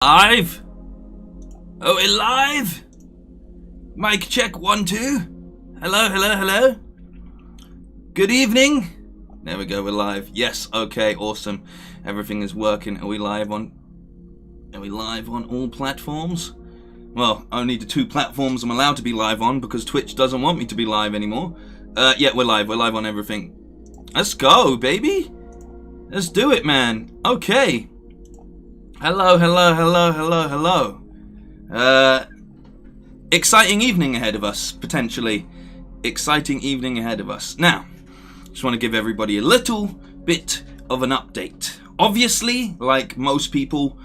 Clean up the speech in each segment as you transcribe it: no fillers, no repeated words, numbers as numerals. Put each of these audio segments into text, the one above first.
Live? Oh, we're live? Mic check 1 2. Hello. Good evening. There we go, we're live. Yes, okay, awesome. Everything is working. Are we live on all platforms? Well, only the 2 platforms I'm allowed to be live on because Twitch doesn't want me to be live anymore. Yeah, we're live. We're live on everything. Let's go, baby. Let's do it, man. Okay. Hello. Exciting evening ahead of us, potentially. Exciting evening ahead of us. Now, just want to give everybody a little bit of an update. Obviously, like most people,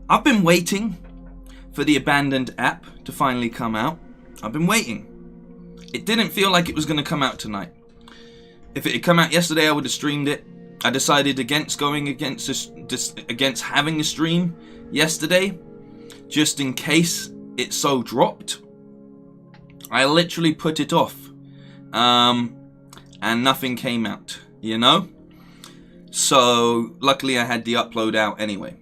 I've been waiting for the abandoned app to finally come out. I've been waiting. It didn't feel like it was going to come out tonight. If it had come out yesterday, I would have streamed it. I decided against having a stream yesterday, just in case it so dropped. I literally put it off, and nothing came out, you know? So, luckily I had the upload out anyway.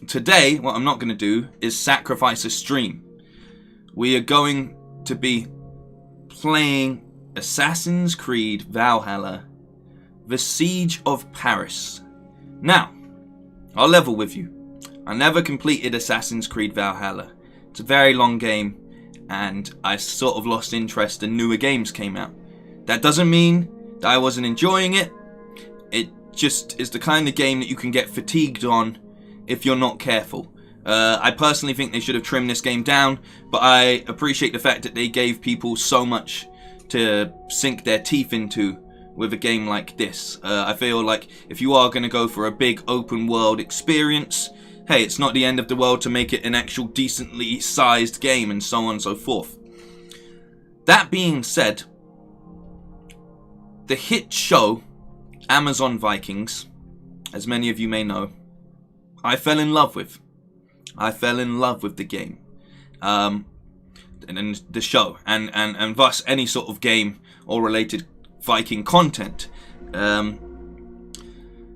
Today, what I'm not going to do is sacrifice a stream. We are going to be playing Assassin's Creed Valhalla, The Siege of Paris. Now, I'll level with you. I never completed Assassin's Creed Valhalla. It's a very long game, and I sort of lost interest and newer games came out. That doesn't mean that I wasn't enjoying it. It just is the kind of game that you can get fatigued on if you're not careful. I personally think they should have trimmed this game down, but I appreciate the fact that they gave people so much to sink their teeth into with a game like this. I feel like if you are going to go for a big open world experience, hey, it's not the end of the world to make it an actual decently sized game and so on and so forth. That being said, the hit show Amazon Vikings, as many of you may know, I fell in love with. I fell in love with the game. And the show. And thus any sort of game or related Viking content.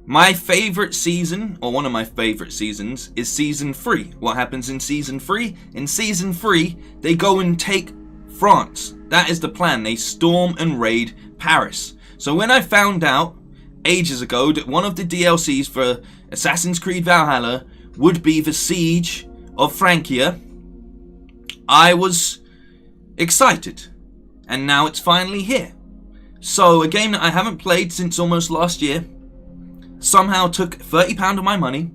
My favourite season, or one of my favourite seasons, is Season 3. What happens in Season 3? In Season 3, they go and take France. That is the plan. They storm and raid Paris. So when I found out ages ago that one of the DLCs for Assassin's Creed Valhalla would be the Siege of Francia, I was excited. And now it's finally here. So, a game that I haven't played since almost last year, somehow took £30 of my money,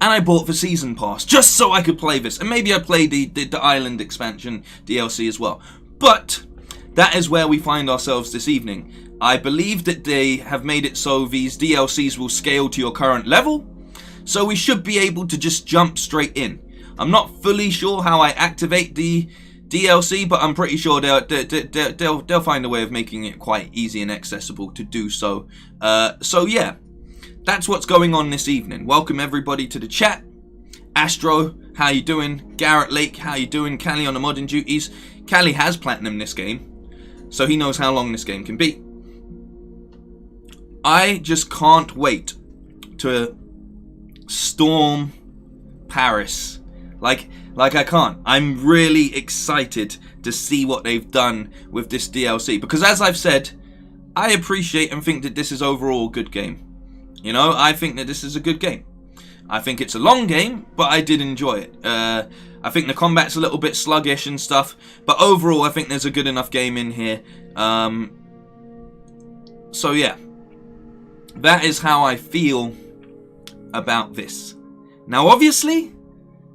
and I bought the Season Pass, just so I could play this. And maybe I played the Island expansion DLC as well. But, that is where we find ourselves this evening. I believe that they have made it so these DLCs will scale to your current level, so we should be able to just jump straight in. I'm not fully sure how I activate the DLC, but I'm pretty sure they'll find a way of making it quite easy and accessible to do so. So yeah, that's what's going on this evening. Welcome everybody to the chat. Astro, how you doing? Garrett Lake, how you doing? Callie on the modding duties. Callie has platinum this game, so he knows how long this game can be. I just can't wait to storm Paris. Like I can't. I'm really excited to see what they've done with this DLC. Because as I've said, I appreciate and think that this is overall a good game. You know, I think that this is a good game. I think it's a long game, but I did enjoy it. I think the combat's a little bit sluggish and stuff. But overall, I think there's a good enough game in here. So yeah. That is how I feel about this. Now obviously,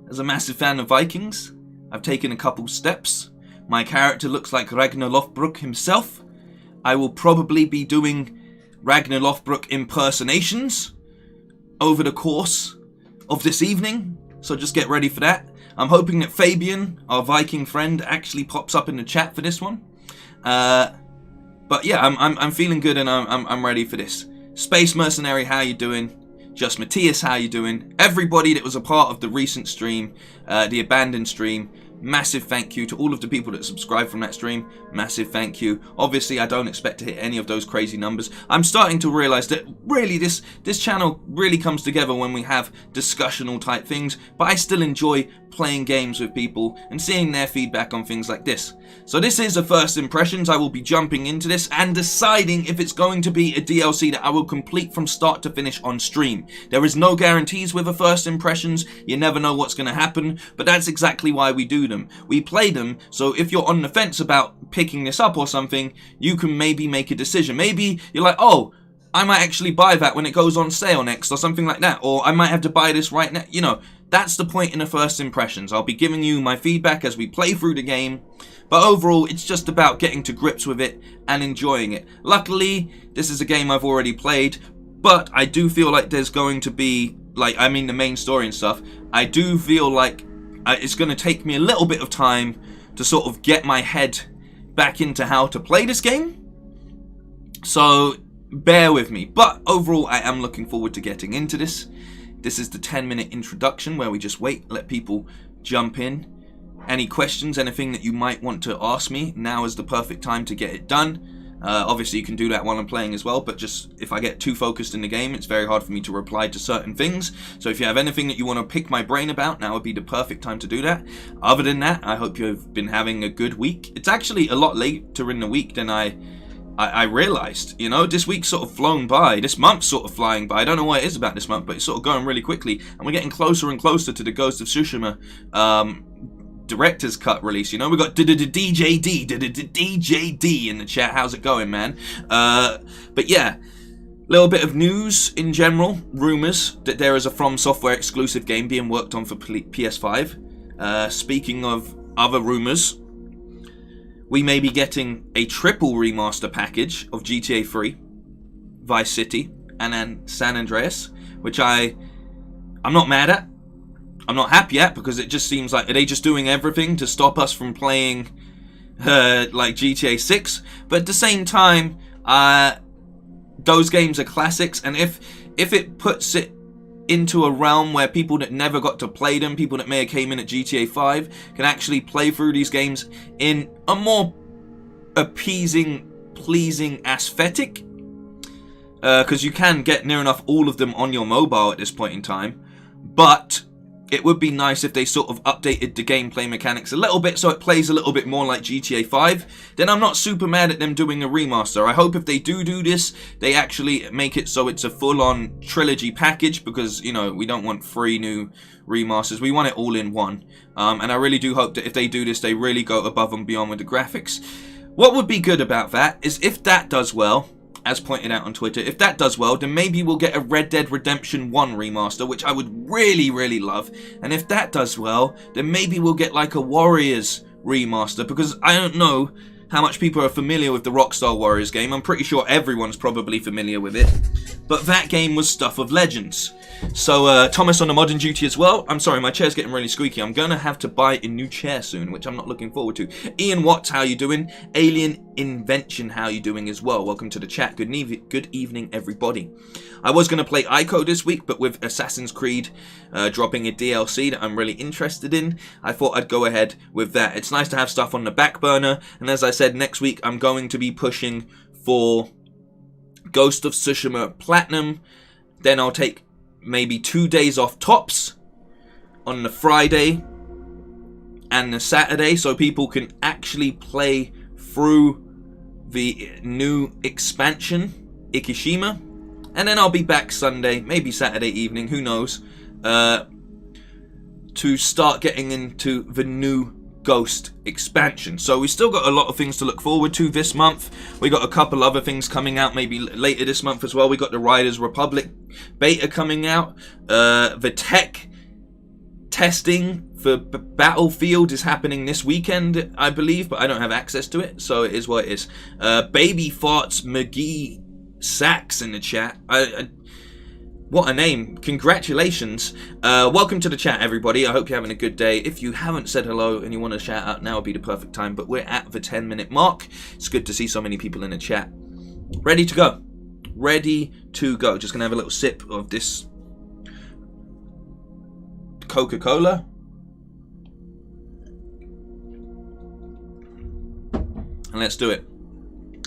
as a massive fan of Vikings, I've taken a couple steps. My character looks like Ragnar Lothbrok himself. I will probably be doing Ragnar Lothbrok impersonations over the course of this evening, so just get ready for that. I'm hoping that Fabian, our Viking friend, actually pops up in the chat for this one. But yeah, I'm feeling good and I'm ready for this. Space Mercenary, how you doing? Just Matthias, how you doing? Everybody that was a part of the recent stream, the abandoned stream, massive thank you to all of the people that subscribe from that stream. Massive thank you. Obviously, I don't expect to hit any of those crazy numbers. I'm starting to realize that really this channel really comes together when we have discussional type things, but I still enjoy playing games with people and seeing their feedback on things like this. So this is a first impressions. I will be jumping into this and deciding if it's going to be a DLC that I will complete from start to finish on stream. There is no guarantees with a first impressions. You never know what's going to happen, but that's exactly why we do them. We play them, so if you're on the fence about picking this up or something, you can maybe make a decision. Maybe you're like, oh, I might actually buy that when it goes on sale next or something like that, or I might have to buy this right now. You know, that's the point in the first impressions. I'll be giving you my feedback as we play through the game, but overall it's just about getting to grips with it and enjoying it. Luckily, this is a game I've already played, but I do feel like there's going to be, like, I mean the main story and stuff, I do feel like it's going to take me a little bit of time to sort of get my head back into how to play this game. So bear with me. But overall, I am looking forward to getting into this. This is the 10-minute introduction where we just wait, let people jump in. Any questions, anything that you might want to ask me, now is the perfect time to get it done. Obviously, you can do that while I'm playing as well, but just if I get too focused in the game, it's very hard for me to reply to certain things. So if you have anything that you want to pick my brain about, now would be the perfect time to do that. Other than that, I hope you've been having a good week. It's actually a lot later in the week than I realized. You know, this week's sort of flown by. This month's sort of flying by. I don't know what it is about this month, but it's sort of going really quickly. And we're getting closer and closer to the Ghost of Tsushima director's cut release. You know, we got DJD in the chat. How's it going, man? But yeah, little bit of news in general. Rumors that there is a From Software exclusive game being worked on for PS5. Speaking of other rumors, we may be getting a triple remaster package of GTA 3, Vice City, and then San Andreas, which I'm not mad at. I'm not happy at, because it just seems like, are they just doing everything to stop us from playing like GTA 6? But at the same time, those games are classics, and if it puts it into a realm where people that never got to play them, people that may have came in at GTA 5, can actually play through these games in a more appeasing, pleasing aesthetic, because you can get near enough all of them on your mobile at this point in time, but it would be nice if they sort of updated the gameplay mechanics a little bit so it plays a little bit more like GTA 5. Then I'm not super mad at them doing a remaster. I hope if they do this, they actually make it so it's a full-on trilogy package, because, you know, we don't want 3 new remasters. We want it all in one. And I really do hope that if they do this, they really go above and beyond with the graphics. What would be good about that is if that does well, as pointed out on Twitter, if that does well, then maybe we'll get a Red Dead Redemption 1 remaster, which I would really, really love. And if that does well, then maybe we'll get like a Warriors remaster, because I don't know how much people are familiar with the Rockstar Warriors game. I'm pretty sure everyone's probably familiar with it. But that game was stuff of legends. So, Thomas on the Modern Duty as well. I'm sorry, my chair's getting really squeaky. I'm going to have to buy a new chair soon, which I'm not looking forward to. Ian Watts, how you doing? Alien Invention, how you doing as well? Welcome to the chat. Good evening, everybody. I was going to play Ico this week, but with Assassin's Creed dropping a DLC that I'm really interested in, I thought I'd go ahead with that. It's nice to have stuff on the back burner, and as I said, next week I'm going to be pushing for Ghost of Tsushima Platinum. Then I'll take maybe 2 days off tops on the Friday and the Saturday, so people can actually play through the new expansion, Ikishima. And then I'll be back Sunday, maybe Saturday evening, who knows, to start getting into the new Ghost expansion. So we still got a lot of things to look forward to this month. We got a couple other things coming out maybe later this month as well. We got the Riders Republic beta coming out. The tech testing for Battlefield is happening this weekend, I believe, but I don't have access to it, so it is what it is. Baby Farts McGee Sachs in the chat. What a name. Congratulations. Welcome to the chat, everybody. I hope you're having a good day. If you haven't said hello and you want to shout out, now would be the perfect time. But we're at the 10-minute mark. It's good to see so many people in the chat. Ready to go. Ready to go. Just going to have a little sip of this Coca-Cola. And let's do it.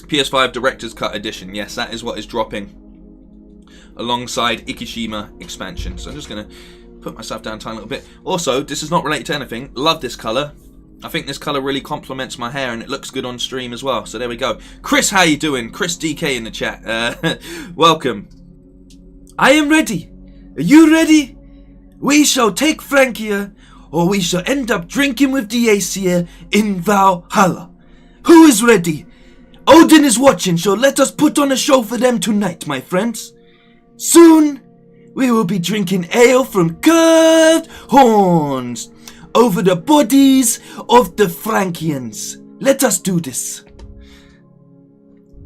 PS5 Director's Cut Edition. Yes, that is what is dropping alongside Ikishima expansion. So I'm just going to put myself down a tiny little bit. Also, this is not related to anything. Love this colour. I think this colour really complements my hair and it looks good on stream as well. So there we go. Chris, how you doing? Chris DK in the chat. Welcome. I am ready. Are you ready? We shall take Francia, or we shall end up drinking with the Aesir in Valhalla. Who is ready? Odin is watching, so let us put on a show for them tonight, my friends. Soon, we will be drinking ale from curved horns over the bodies of the Francians. Let us do this.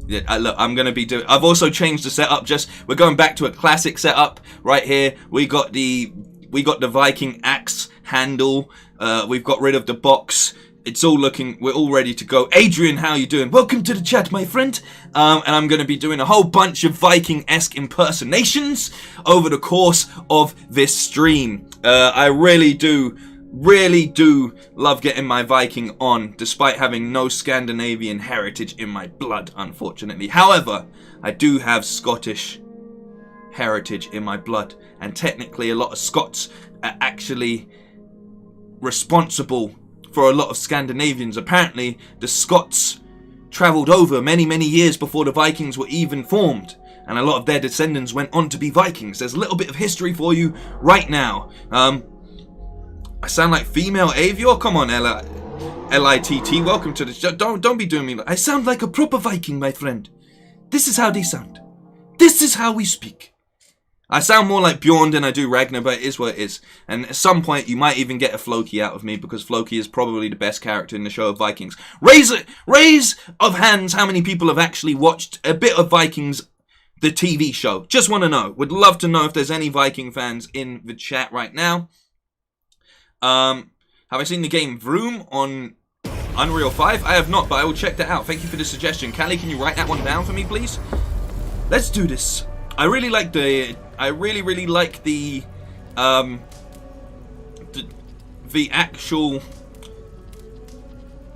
Yeah, look, I'm going to be doing... I've also changed the setup. We're going back to a classic setup right here. We got the Viking axe handle. We've got rid of the box. It's all looking... We're all ready to go. Adrian, how you doing? Welcome to the chat, my friend. And I'm going to be doing a whole bunch of Viking-esque impersonations over the course of this stream. I really do love getting my Viking on, despite having no Scandinavian heritage in my blood, unfortunately. However, I do have Scottish heritage in my blood, and technically a lot of Scots are actually responsible for a lot of Scandinavians. Apparently, the Scots travelled over many, many years before the Vikings were even formed, and a lot of their descendants went on to be Vikings. There's a little bit of history for you right now. I sound like female Eivor? Come on, L-I-T-T. Welcome to the show. Don't be doing me like... I sound like a proper Viking, my friend. This is how they sound. This is how we speak. I sound more like Bjorn than I do Ragnar, but it is what it is. And at some point, you might even get a Floki out of me, because Floki is probably the best character in the show of Vikings. Raise of hands how many people have actually watched a bit of Vikings, the TV show. Just want to know. Would love to know if there's any Viking fans in the chat right now. Have I seen the game Vroom on Unreal 5? I have not, but I will check that out. Thank you for the suggestion. Callie, can you write that one down for me, please? Let's do this. I really like the actual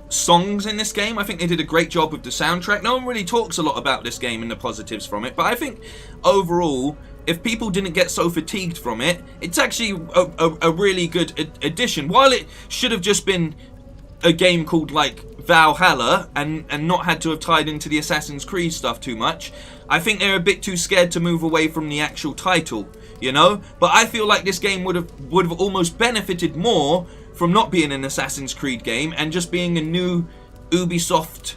songs in this game. I think they did a great job with the soundtrack. No one really talks a lot about this game and the positives from it, but I think overall, if people didn't get so fatigued from it, it's actually a really good addition. While it should have just been a game called like Valhalla and not had to have tied into the Assassin's Creed stuff too much, I think they're a bit too scared to move away from the actual title, you know? But I feel like this game would have almost benefited more from not being an Assassin's Creed game and just being a new Ubisoft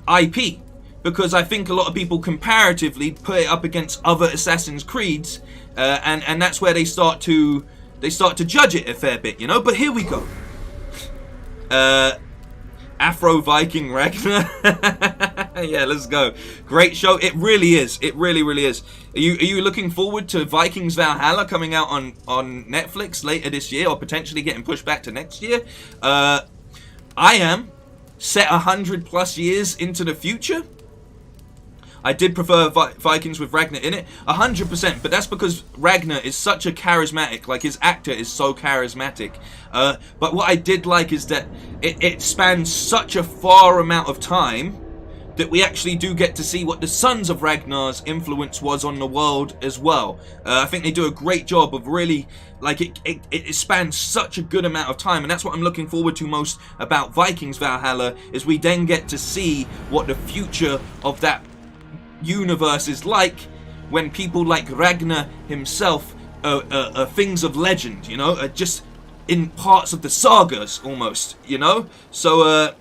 IP. Because I think a lot of people comparatively put it up against other Assassin's Creeds, and that's where they start to judge it a fair bit, you know. But here we go. Afro Viking Ragnar. Yeah, let's go. Great show. It really is. It really is. Are you looking forward to Vikings Valhalla coming out on Netflix later this year, or potentially getting pushed back to next year? I am. Set 100+ years into the future. I did prefer Vikings with Ragnar in it, 100%, but that's because Ragnar is such a charismatic, like his actor is so charismatic. But what I did like is that it spans such a far amount of time that we actually do get to see what the Sons of Ragnar's influence was on the world as well. I think they do a great job of really, like, it spans such a good amount of time, and that's what I'm looking forward to most about Vikings Valhalla, is we then get to see what the future of that universe is like when people like Ragnar himself are things of legend, you know, are just in parts of the sagas almost, you know. So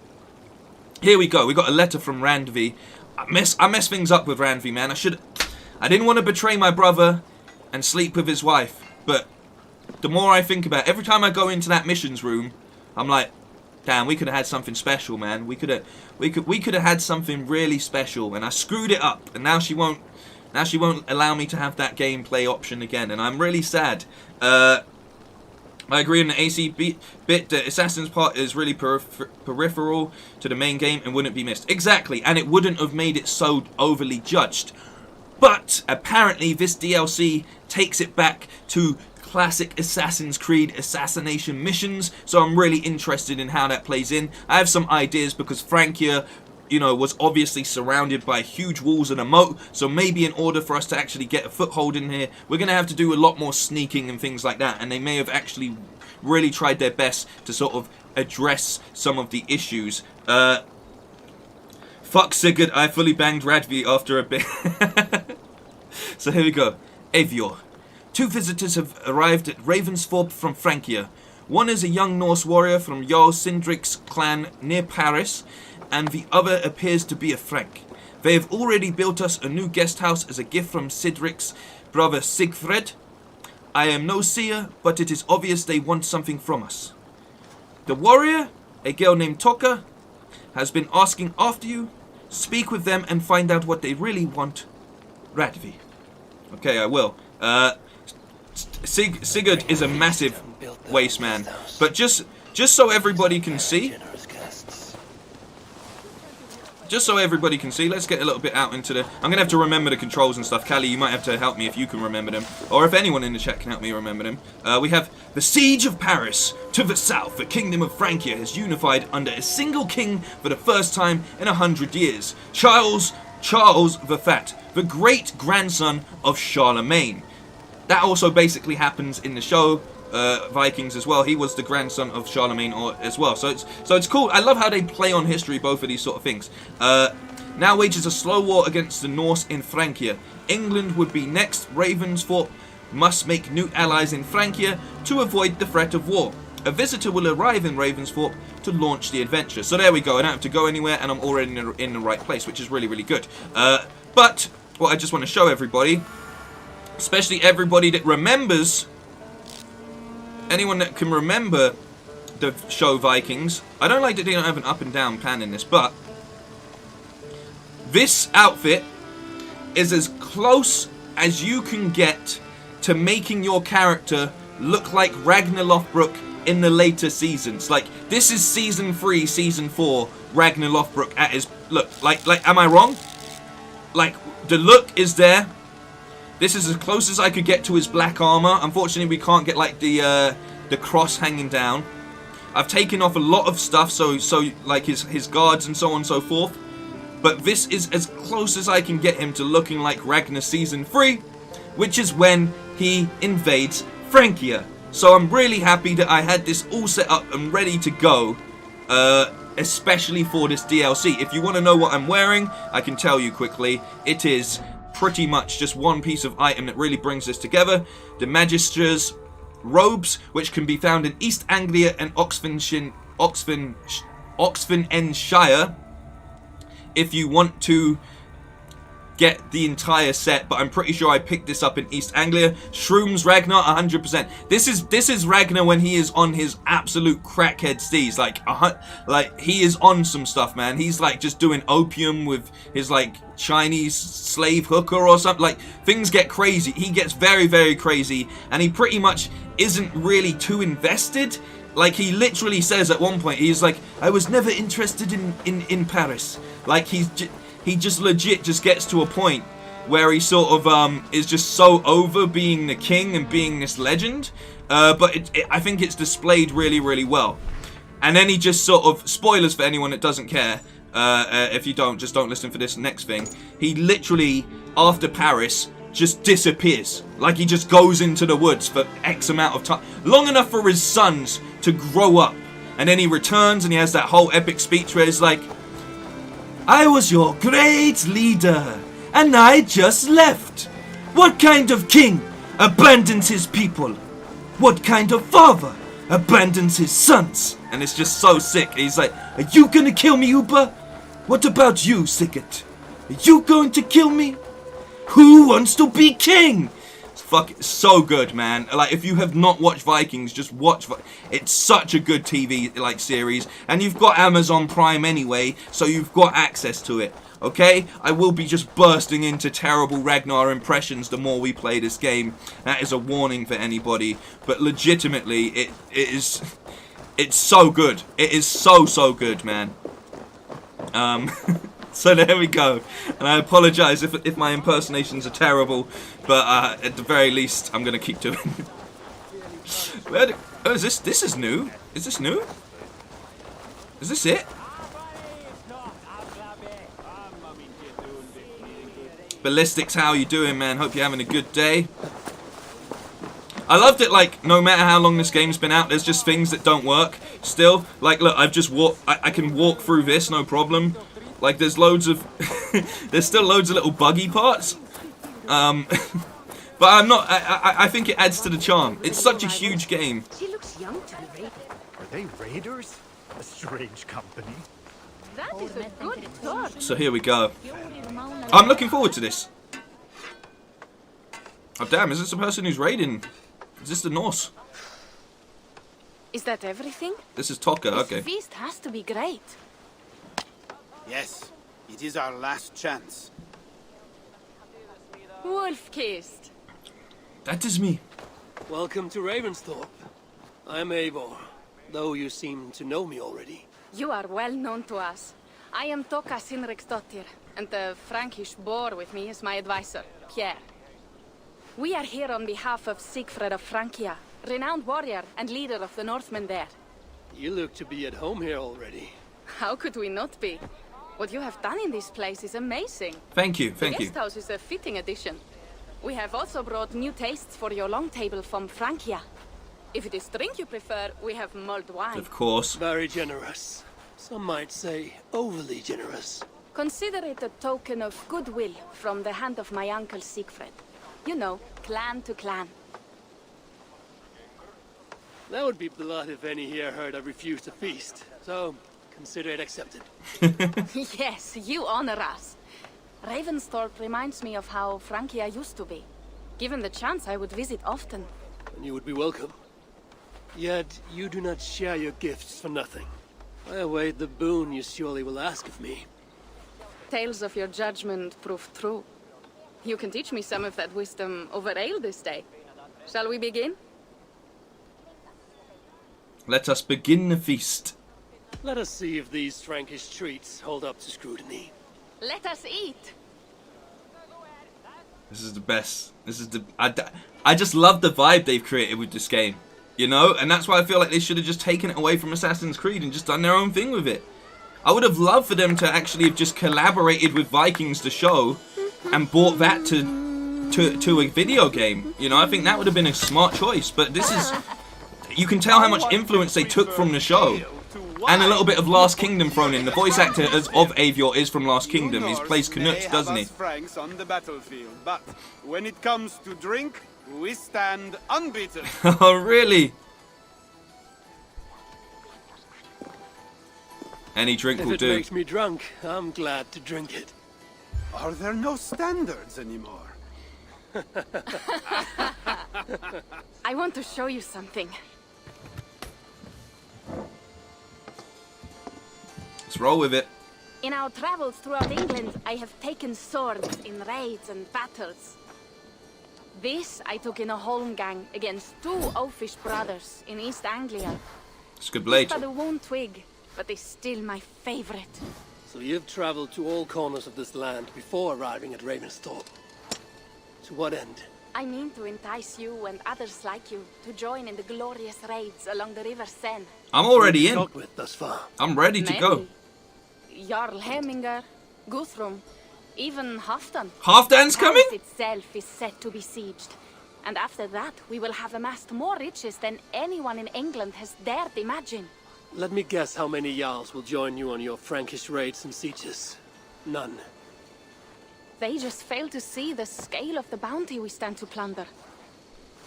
here we go. We got a letter from Randvi. I mess things up with Randvi, man. I didn't want to betray my brother and sleep with his wife, but the more I think about it, every time I go into that missions room, I'm like, damn, we could have had something special, man. We could have had something really special, and I screwed it up, and now she won't allow me to have that gameplay option again, and I'm really sad. I agree on the AC bit. The Assassin's part is really peripheral to the main game and wouldn't be missed. Exactly, and it wouldn't have made it so overly judged. But apparently this DLC takes it back to classic Assassin's Creed assassination missions, so I'm really interested in how that plays in. I have some ideas because Francia you know, was obviously surrounded by huge walls and a moat. So maybe in order for us to actually get a foothold in here, we're going to have to do a lot more sneaking and things like that. And they may have actually really tried their best to sort of address some of the issues. Fuck Sigurd, I fully banged Radvi after a bit. So here we go. Eivor. 2 visitors have arrived at Ravensthorpe from Francia. One is a young Norse warrior from Jarl Sindrik's clan near Paris, and the other appears to be a Frank. They have already built us a new guest house as a gift from Sindrik's brother Sigfred. I am no seer, but it is obvious they want something from us. The warrior, a girl named Toka, has been asking after you. Speak with them and find out what they really want. Radvi. Okay, I will. Sigurd is a massive waste man, but just so everybody can see, let's get a little bit out into the... I'm gonna have to remember the controls and stuff. Callie, you might have to help me if you can remember them, or if anyone in the chat can help me remember them. We have the Siege of Paris. To the south, the Kingdom of Francia has unified under a single king for the first time in 100 years. Charles the Fat, the great grandson of Charlemagne. That also basically happens in the show Vikings as well. He was the grandson of Charlemagne as well. So it's cool. I love how they play on history, both of these sort of things. Now wages a slow war against the Norse in Francia. England would be next. Ravensthorpe must make new allies in Francia to avoid the threat of war. A visitor will arrive in Ravensthorpe to launch the adventure. So there we go. I don't have to go anywhere, and I'm already in the right place, which is really, really good. But what I just want to show everybody, especially everybody that remembers, anyone that can remember the show Vikings. I don't like that they don't have an up and down pan in this, but this outfit is as close as you can get to making your character look like Ragnar Lothbrok in the later seasons. Like, this is season 3, season 4, Ragnar Lothbrok at his... Look, like, am I wrong? Like, the look is there. This is as close as I could get to his black armor. Unfortunately, we can't get, like, the cross hanging down. I've taken off a lot of stuff, so like, his guards and so on and so forth. But this is as close as I can get him to looking like Ragnar season 3, which is when he invades Francia. So I'm really happy that I had this all set up and ready to go, especially for this DLC. If you want to know what I'm wearing, I can tell you quickly. It is pretty much just one piece of item that really brings this together. The Magister's robes, which can be found in East Anglia and Oxfordshire. If you want to get the entire set, but I'm pretty sure I picked this up in East Anglia. Shrooms Ragnar, 100%. This is Ragnar when he is on his absolute crackhead steez. Like he is on some stuff, man. He's like just doing opium with his like Chinese slave hooker or something. Like, things get crazy. He gets very, very crazy, and he pretty much isn't really too invested. Like, he literally says at one point, he's like, I was never interested in Paris. Like, he just legit just gets to a point where he sort of is just so over being the king and being this legend. But I think it's displayed really, really well. And then he just sort of, spoilers for anyone that doesn't care, if you don't, just don't listen for this next thing. He literally, after Paris, just disappears. Like, he just goes into the woods for X amount of time. Long enough for his sons to grow up. And then he returns and he has that whole epic speech where he's like, I was your great leader, and I just left. What kind of king abandons his people? What kind of father abandons his sons? And it's just so sick. He's like, are you gonna kill me, Uber? What about you, Sigurd? Are you going to kill me? Who wants to be king? It's so good, man. Like, if you have not watched Vikings, just watch. It's such a good TV like series, and you've got Amazon Prime anyway, so you've got access to it. Okay, I will be just bursting into terrible Ragnar impressions the more we play this game. That is a warning for anybody, but legitimately, it's so good. It is so good, man. So there we go, and I apologise if my impersonations are terrible, but at the very least, I'm going to keep doing it. Oh, is this? This is new. Is this new? Is this it? Ballistics, how you doing, man? Hope you're having a good day. I loved it, like, no matter how long this game's been out, there's just things that don't work. Still, like, look, I've just walked, I can walk through this, no problem. Like, there's loads of, there's still loads of little buggy parts. But I'm not, I think it adds to the charm. It's such a huge game. She looks young to be raided. Are they raiders? A strange company. That is a good thought. So here we go. I'm looking forward to this. Oh damn, is this the person who's raiding? Is this the Norse? Is that everything? This is Tokka, okay. This feast has to be great. Yes, it is our last chance. Wolf-kissed. That is me. Welcome to Ravensthorpe. I'm Eivor, though you seem to know me already. You are well known to us. I am Tokka Sinriksdottir, and the Frankish boar with me is my advisor, Pierre. We are here on behalf of Siegfried of Francia, renowned warrior and leader of the Northmen there. You look to be at home here already. How could we not be? What you have done in this place is amazing. Thank you, The thank you. guest house is a fitting addition. We have also brought new tastes for your long table from Francia. If it is drink you prefer, we have mulled wine. Of course. Very generous. Some might say overly generous. Consider it a token of goodwill from the hand of my uncle Siegfried. You know, clan to clan. That would be blood if any here heard I refused to feast. So, consider it accepted. Yes, you honor us. Ravensthorpe reminds me of how Francia used to be. Given the chance, I would visit often. And you would be welcome. Yet, you do not share your gifts for nothing. I await the boon you surely will ask of me. Tales of your judgment prove true. You can teach me some of that wisdom over ale this day. Shall we begin? Let us begin the feast. Let us see if these Frankish treats hold up to scrutiny. Let us eat! This is the best. This is the... I just love the vibe they've created with this game. You know? And that's why I feel like they should have just taken it away from Assassin's Creed and just done their own thing with it. I would have loved for them to actually have just collaborated with Vikings, the show, and brought that to a video game. You know, I think that would have been a smart choice. But this is... You can tell how much influence they took from the show. And a little bit of Last Kingdom thrown in. The voice actor of Eivor is from Last Kingdom. He plays Knut, doesn't he? Franks on the battlefield, but when it comes to drink, we stand unbeaten. Oh, really? Any drink will If it do. makes me drunk, I'm glad to drink it. Are there no standards anymore? I want to show you something. Let's roll with it. In our travels throughout England, I have taken swords in raids and battles. This I took in a holmgang against two oafish brothers in East Anglia. It's a good blade. But a won't twig, but is still my favorite. So you've traveled to all corners of this land before arriving at Ravensthorpe. To what end? I mean to entice you and others like you to join in the glorious raids along the River Seine. I'm already Who have in. you talked with thus far? I'm ready to go. Jarl Hemminger, Guthrum, even Halfdan. Halfdan's coming? Paris itself is set to be sieged. And after that, we will have amassed more riches than anyone in England has dared imagine. Let me guess how many Jarls will join you on your Frankish raids and sieges. None. They just fail to see the scale of the bounty we stand to plunder.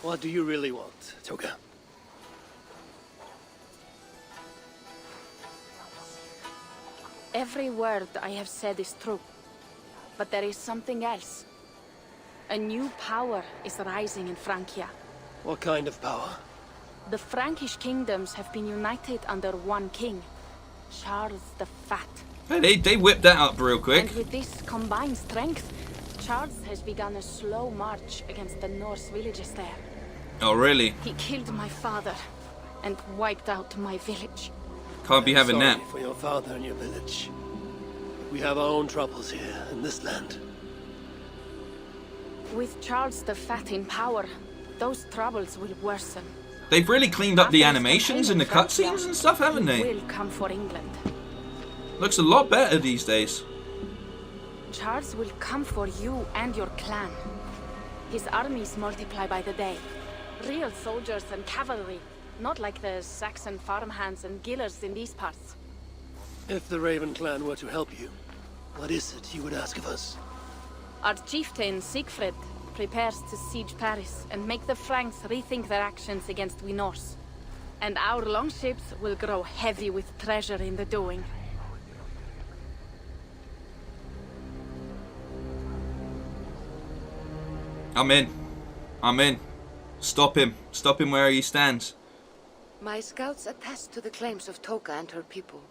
What do you really want, Tokka? Every word I have said is true. But there is something else. A new power is rising in Francia. What kind of power? The Frankish kingdoms have been united under one king, Charles the Fat. Hey, they whipped that up real quick. And with this combined strength, Charles has begun a slow march against the Norse villages there. Oh, really? He killed my father and wiped out my village. Can't be having Sorry that. for your father and your village. We have our own troubles here in this land. With Charles the Fat in power, those troubles will worsen. They've really cleaned up the After his animations campaign and the in Francia, cutscenes and stuff, haven't he they? will come for England. Looks a lot better these days. Charles will come for you and your clan. His armies multiply by the day. Real soldiers and cavalry, not like the Saxon farmhands and gillers in these parts. If the Raven clan were to help you, what is it you would ask of us? Our chieftain, Siegfried, prepares to siege Paris and make the Franks rethink their actions against we Norse. And our longships will grow heavy with treasure in the doing. I'm in. I'm in. Stop him. Stop him where he stands. My scouts attest to the claims of Toka and her people.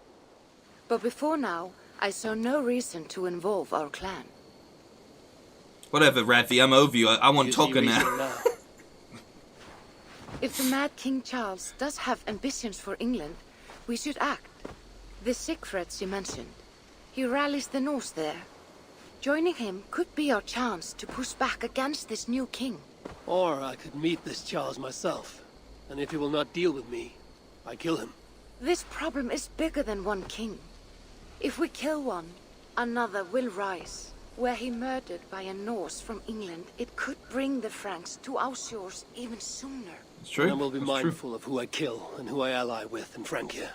But before now, I saw no reason to involve our clan. Whatever, Ravi, I'm over you. I want Toka now. If the mad King Charles does have ambitions for England, we should act. The Siegfrieds you mentioned, he rallies the Norse there. Joining him could be our chance to push back against this new king. Or I could meet this Charles myself, and if he will not deal with me, I kill him. This problem is bigger than one king. If we kill one, another will rise. Were he murdered by a Norse from England, it could bring the Franks to our shores even sooner. It's true. And I will be mindful of who I kill and who I ally with in Francia.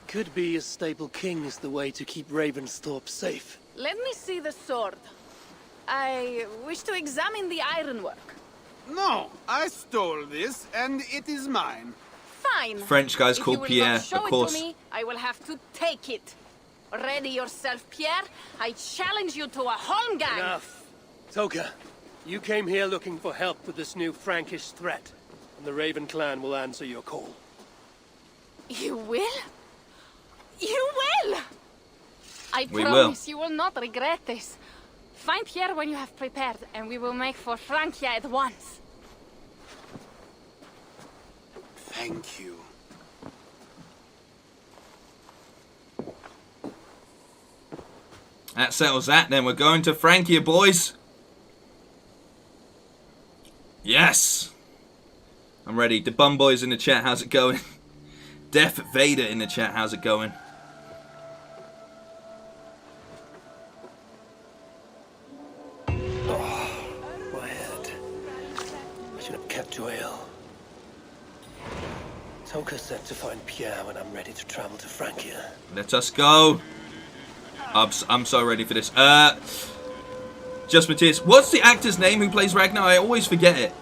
Could be a stable king is the way to keep Ravensthorpe safe. Let me see the sword. I wish to examine the ironwork. No, I stole this, and it is mine. Fine. French guy's If called you will Pierre, not show of course. it to me, I will have to take it. Ready yourself, Pierre. I challenge you to a holmgang. Enough. Toka, you came here looking for help with this new Frankish threat, and the Raven clan will answer your call. You will? You will! I We promise you will not regret this. Find Pierre when you have prepared, and we will make for Francia at once. Thank you. That settles that then. We're going to Francia, boys. Yes. I'm ready. The Bum Boys in the chat, how's it going? Def Vader in the chat, how's it going? My head. I should have kept to ale. Toka said to find Pierre when I'm ready to travel to Francia. Let us go. I'm so ready for this. Just Matthias. What's the actor's name who plays Ragnar? I always forget it.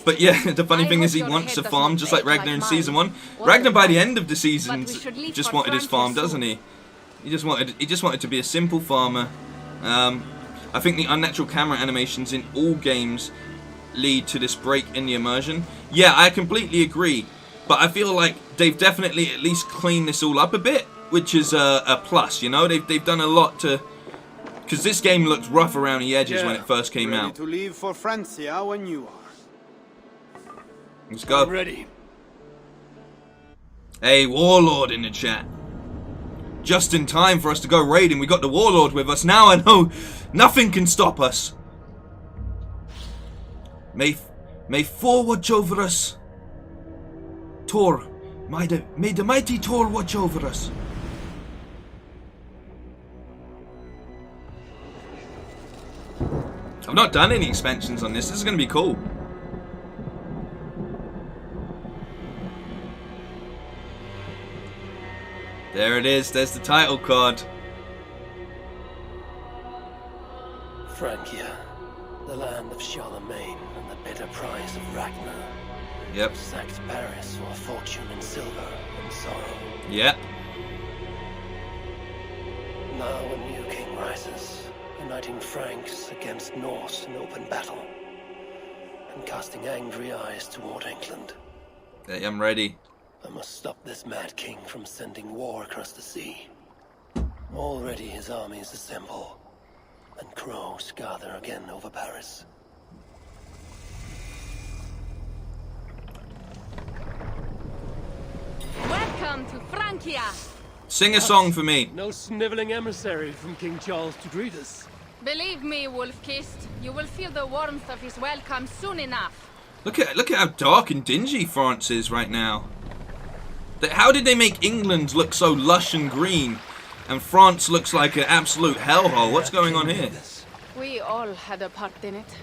But yeah, the funny thing is he wants to farm just like Ragnar in season 1. Ragnar by the end of the season just wanted his farm, doesn't he? He just wanted to be a simple farmer. I think the unnatural camera animations in all games lead to this break in the immersion. Yeah, I completely agree. But I feel like they've definitely at least cleaned this all up a bit, which is a plus, you know? They've done a lot to... Because this game looked rough around the edges when it first came Ready out. to leave for Francia when you are. Let's go. I'm ready. Hey, Warlord in the chat. Just in time for us to go raiding. We got the Warlord with us. Now I know nothing can stop us. May Thor watch over us. Thor, may the mighty Thor watch over us. I've not done any expansions on this. This is going to be cool. There it is. There's the title card. Francia, the land of Charlemagne and the bitter prize of Ragnar. Yep. Sacked Paris for a fortune in silver and sorrow. Yep. Now a new king rises, uniting Franks against Norse in open battle, and casting angry eyes toward England. Hey, I'm ready. I must stop this mad king from sending war across the sea. Already his armies assemble, and crows gather again over Paris. Welcome to Francia! Sing a song for me. No sniveling emissary from King Charles to greet us. Believe me, Wolf-Kissed, you will feel the warmth of his welcome soon enough. Look at how dark and dingy France is right now. How did they make England look so lush and green? And France looks like an absolute hellhole. What's going on here? We all had a part in it.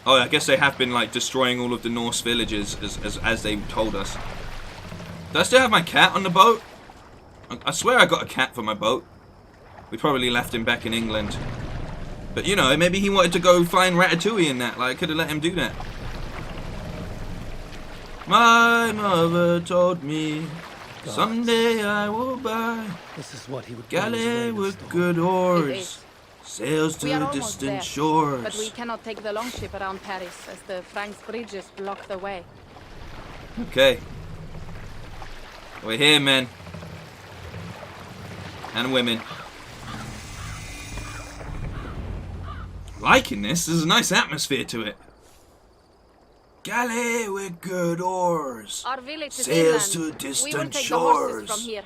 Oh, I guess they have been like destroying all of the Norse villages as they told us. Do I still have my cat on the boat? I swear I got a cat for my boat. We probably left him back in England. But you know, maybe he wanted to go find Ratatouille and that. Like, I could have let him do that. My mother told me someday I will buy This is what he would galley with good oars. Sails to We are almost distant there, shores. but we cannot take the longship around Paris as the Franks bridges block the way. Okay. We're here, men. And women. Liking this. There's a nice atmosphere to it. Galley with good oars. Our village is Sails to inland. We will distant take the horses shores. from here.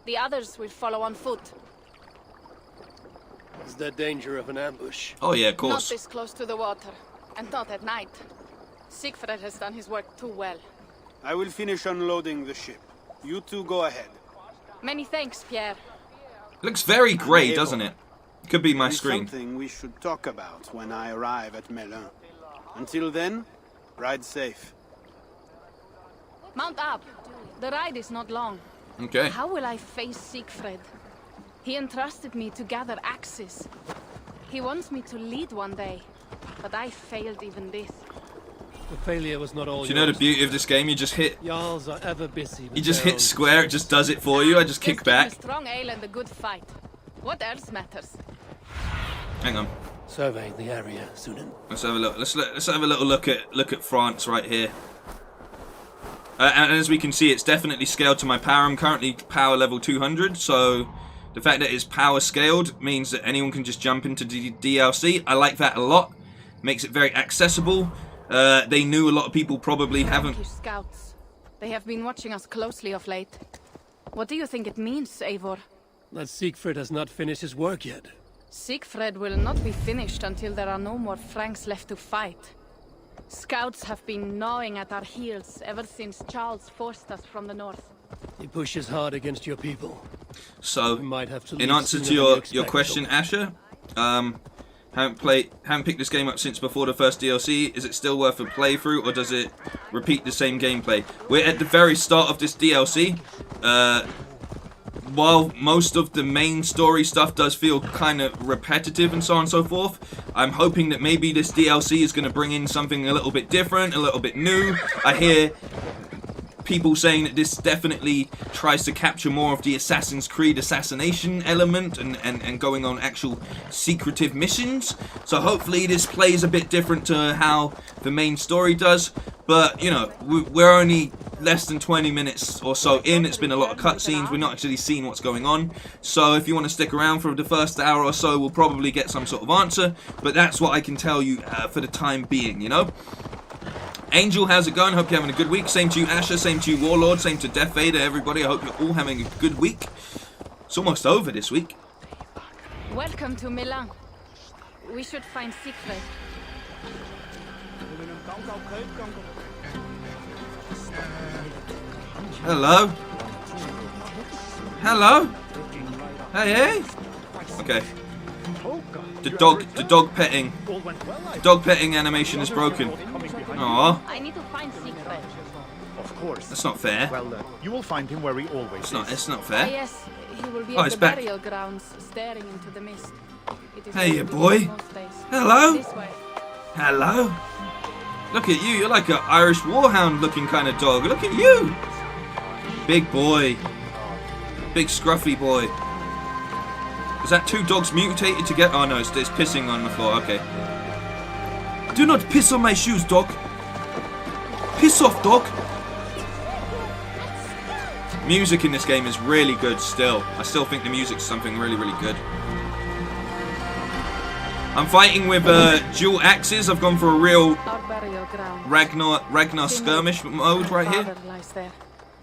The others will follow on foot. Is there danger of an ambush? Oh yeah, of Not course. this close to the water, and not at night. Siegfried has done his work too well. I will finish unloading the ship. You two go ahead. Many thanks, Pierre. Looks very grey, Eivor. doesn't it? Could be my It's screen. something we should talk about when I arrive at Melun. Until then, ride safe. Mount up. The ride is not long. Okay. How will I face Siegfried? He entrusted me to gather axes. He wants me to lead one day, but I failed even this. The failure was not all Do you know the yours. beauty of this game? You just hit. Jarls are ever busy. You just hit square. It just does it for you. I just kick give me back. strong ale and a good fight. What else matters? Hang on. Survey the area, Sunan. Let's have a look. Let's have a little look at France right here. And as we can see, it's definitely scaled to my power. I'm currently power level 200, so the fact that it's power scaled means that anyone can just jump into DLC. I like that a lot. Makes it very accessible. They knew a lot of people probably haven't. Frankish scouts. They have been watching us closely of late. What do you think it means, Eivor? That Siegfried has not finished his work yet. Siegfried will not be finished until there are no more Franks left to fight. Scouts have been gnawing at our heels ever since Charles forced us from the north. He pushes hard against your people. So, We might have to in leave answer sooner to than you your expect, question, though. Asher, haven't picked this game up since before the first DLC. Is it still worth a playthrough, or does it repeat the same gameplay? We're at the very start of this DLC. While most of the main story stuff does feel kind of repetitive and so on and so forth, I'm hoping that maybe this DLC is going to bring in something a little bit different, a little bit new. I hear people saying that this definitely tries to capture more of the Assassin's Creed assassination element and going on actual secretive missions. So hopefully this plays a bit different to how the main story does. But, you know, we're only less than 20 minutes or so in. It's been a lot of cutscenes. We're not actually seeing what's going on. So if you want to stick around for the first hour or so, we'll probably get some sort of answer. But that's what I can tell you for the time being, you know? Angel, how's it going? Hope you're having a good week. Same to you, Asher. Same to you, Warlord. Same to Death Vader, everybody. I hope you're all having a good week. It's almost over this week. Welcome to Milan. We should find Siegfried. Hello? Hello? Hey, hey? Okay. The dog petting. Dog petting animation is broken. Aww. I need to find Siegfried. Of course. That's not fair. Well, you will find him where he always It's not Ah, fair. yes, he will be Oh, at he's the back. burial grounds, staring into the mist. It is Hey, where you we boy. live most days. Hello? This way. Hello? Look at you. You're like an Irish warhound looking kind of dog. Look at you. Big boy. Big scruffy boy. Is that two dogs mutated together? Oh no, it's pissing on the floor. Okay. Do not piss on my shoes, dog. Piss off, dog. Music in this game is really good still. I still think the music's something really, really good. I'm fighting with dual axes. I've gone for a real Our burial ground. Ragnar skirmish mode right here. Father lies there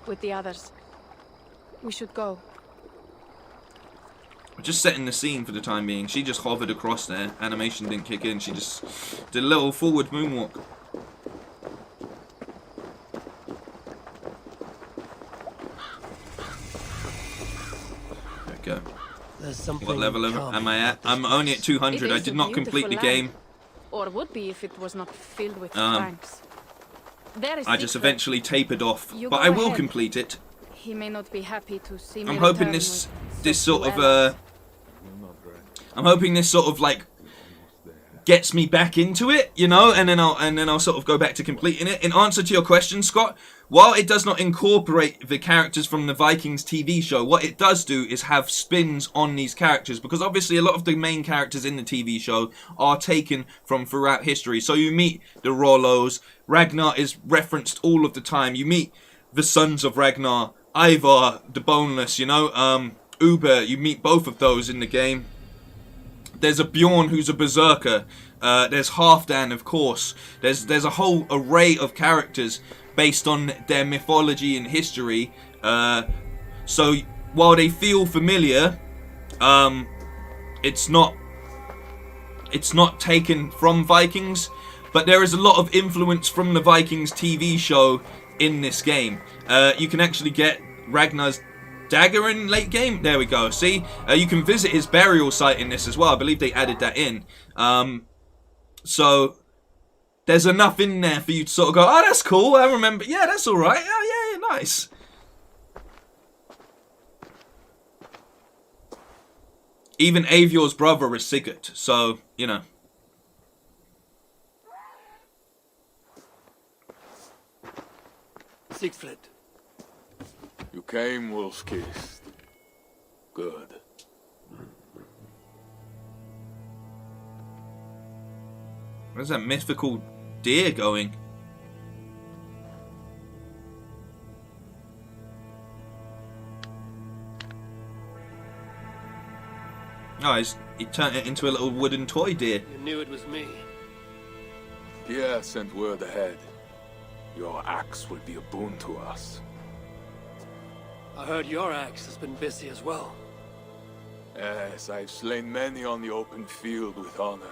with the others. We should go. We're just setting the scene for the time being. She just hovered across there. Animation didn't kick in. She just did a little forward moonwalk. go. There's something What level calming am I at? about this I'm only at place. 200. It I is did a not complete the beautiful game. land. Or would be if it was not filled with Um, Franks. There is I just Siegfried. eventually tapered off, You but go I will ahead. complete it. He may not be happy to see me I'm hoping return this with this so sort few of allies. I'm hoping this sort of like gets me back into it, you know, and then I'll sort of go back to completing it. In answer to your question, Scott, while it does not incorporate the characters from the Vikings TV show, what it does do is have spins on these characters, because obviously a lot of the main characters in the TV show are taken from throughout history. So you meet the Rollos, Ragnar is referenced all of the time. You meet the sons of Ragnar, Eivor, the Boneless, you know, Uber, you meet both of those in the game. There's a Bjorn who's a berserker. There's Halfdan, of course. There's a whole array of characters based on their mythology and history. So while they feel familiar, it's not taken from Vikings, but there is a lot of influence from the Vikings TV show in this game. You can actually get Ragnar's dagger in late game. There we go. See, you can visit his burial site in this as well. I believe they added that in. So there's enough in there for you to sort of go, oh, that's cool. I remember. Yeah, that's all right. Oh, yeah, nice. Even Eivor's brother is Sigurd, so you know. Siegfried. You came, wolf-kissed. Good. Where's that mythical deer going? Oh, he turned it into a little wooden toy deer. You knew it was me. Pierre sent word ahead. Your axe will be a boon to us. I heard your axe has been busy as well. Yes, I've slain many on the open field with honor,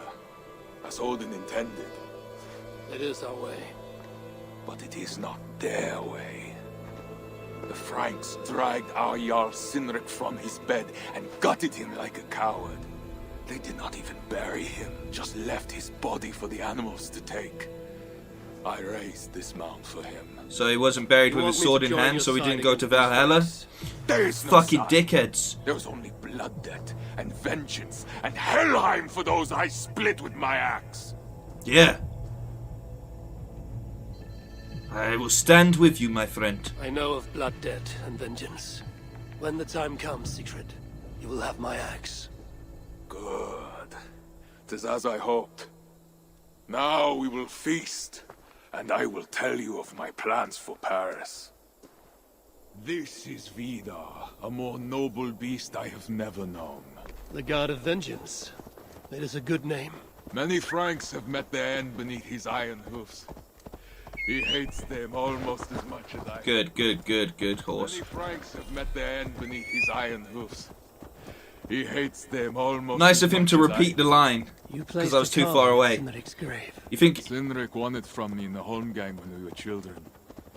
as Odin intended. It is our way. But it is not their way. The Franks dragged our Jarl Sinric from his bed and gutted him like a coward. They did not even bury him, just left his body for the animals to take. I raised this mound for him. So he wasn't buried with his sword in hand, so he didn't go to Valhalla? There is no Fucking side. dickheads. There was only blood debt and vengeance and Helheim for those I split with my axe. Yeah. I will stand with you, my friend. I know of blood debt and vengeance. When the time comes, Siegfried, you will have my axe. Good. 'Tis as I hoped. Now we will feast, and I will tell you of my plans for Paris. This is Vidar, a more noble beast I have never known. The god of vengeance. It is a good name. Many Franks have met their end beneath his iron hoofs. He hates them almost as much as I. Good horse. Many Franks have met their end beneath his iron hoofs. He hates them almost. Nice as of him much to as repeat the line, You because I was too far away. Sinric's grave. You think... Sinric won it from me in the Holmgang when we were children.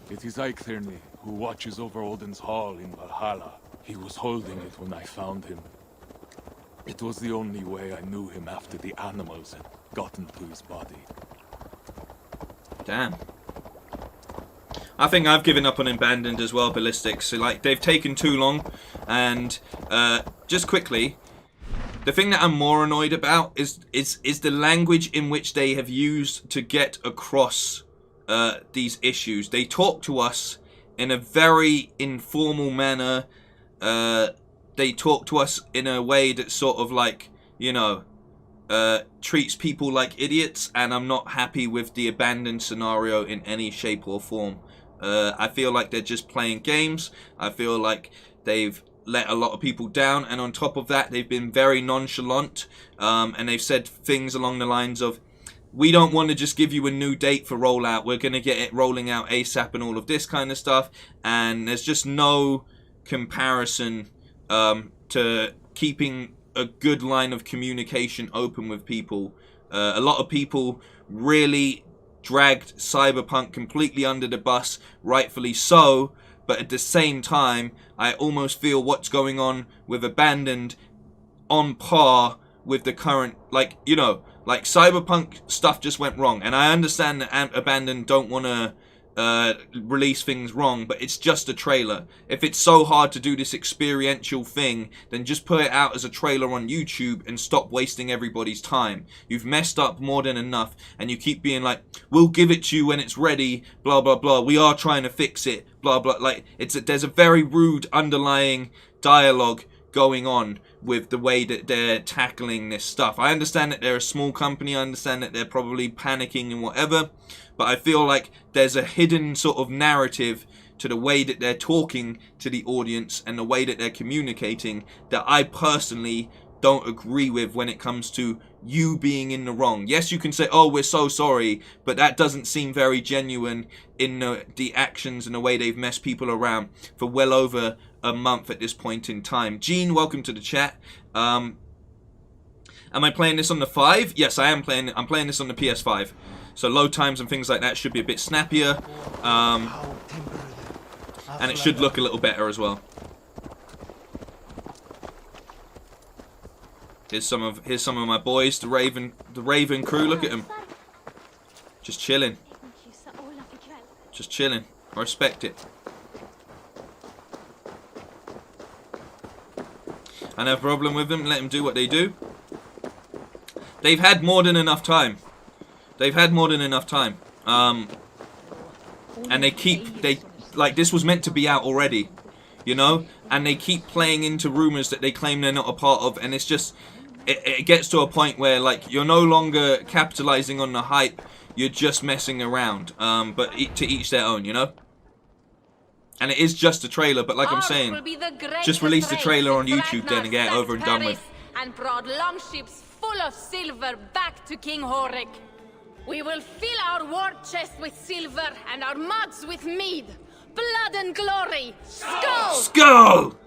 It is Eikthirni who watches over Odin's hall in Valhalla. He was holding it when I found him. It was the only way I knew him after the animals had gotten to his body. Damn. I think I've given up on Abandoned as well, Ballistics. So, like, they've taken too long. And, just quickly, the thing that I'm more annoyed about is the language in which they have used to get across these issues. They talk to us in a very informal manner. They talk to us in a way that sort of like, you know, treats people like idiots, and I'm not happy with the Abandoned scenario in any shape or form. I feel like they're just playing games. I feel like they've let a lot of people down, and on top of that, they've been very nonchalant, and they've said things along the lines of, we don't want to just give you a new date for rollout, we're going to get it rolling out ASAP and all of this kind of stuff, and there's just no comparison to keeping a good line of communication open with people. A lot of people really dragged Cyberpunk completely under the bus, rightfully so, but at the same time, I almost feel what's going on with Abandoned on par with the current, like, you know, like Cyberpunk stuff just went wrong, and I understand that Abandoned don't want to release things wrong, but it's just a trailer. If it's so hard to do this experiential thing, then just put it out as a trailer on YouTube and stop wasting everybody's time. You've messed up more than enough, and you keep being like, we'll give it to you when it's ready, blah blah blah, we are trying to fix it, blah blah. Like, there's a very rude underlying dialogue going on with the way that they're tackling this stuff. I understand that they're a small company, I understand that they're probably panicking and whatever, but I feel like there's a hidden sort of narrative to the way that they're talking to the audience and the way that they're communicating that I personally don't agree with when it comes to you being in the wrong. Yes, you can say, oh, we're so sorry, but that doesn't seem very genuine in the actions and the way they've messed people around for well over a month at this point in time. Gene, welcome to the chat. Am I playing this on the 5? Yes, I am playing. I'm playing this on the PS5. So load times and things like that should be a bit snappier. And it should look a little better as well. Here's some of my boys, the Raven crew. Look at them, just chilling, just chilling. I respect it. I don't have a problem with them. Let them do what they do. They've had more than enough time. They've had more than enough time. And like, this was meant to be out already, you know. And they keep playing into rumors that they claim they're not a part of, and it's just. It gets to a point where, like, you're no longer capitalizing on the hype, you're just messing around. But to each their own, you know? And it is just a trailer, but like I'm saying, just release the trailer on YouTube then and get it over and done with. And brought longships full of silver back to King Horik. We will fill our war chest with silver and our mugs with mead. Blood and glory! Skull! Skull!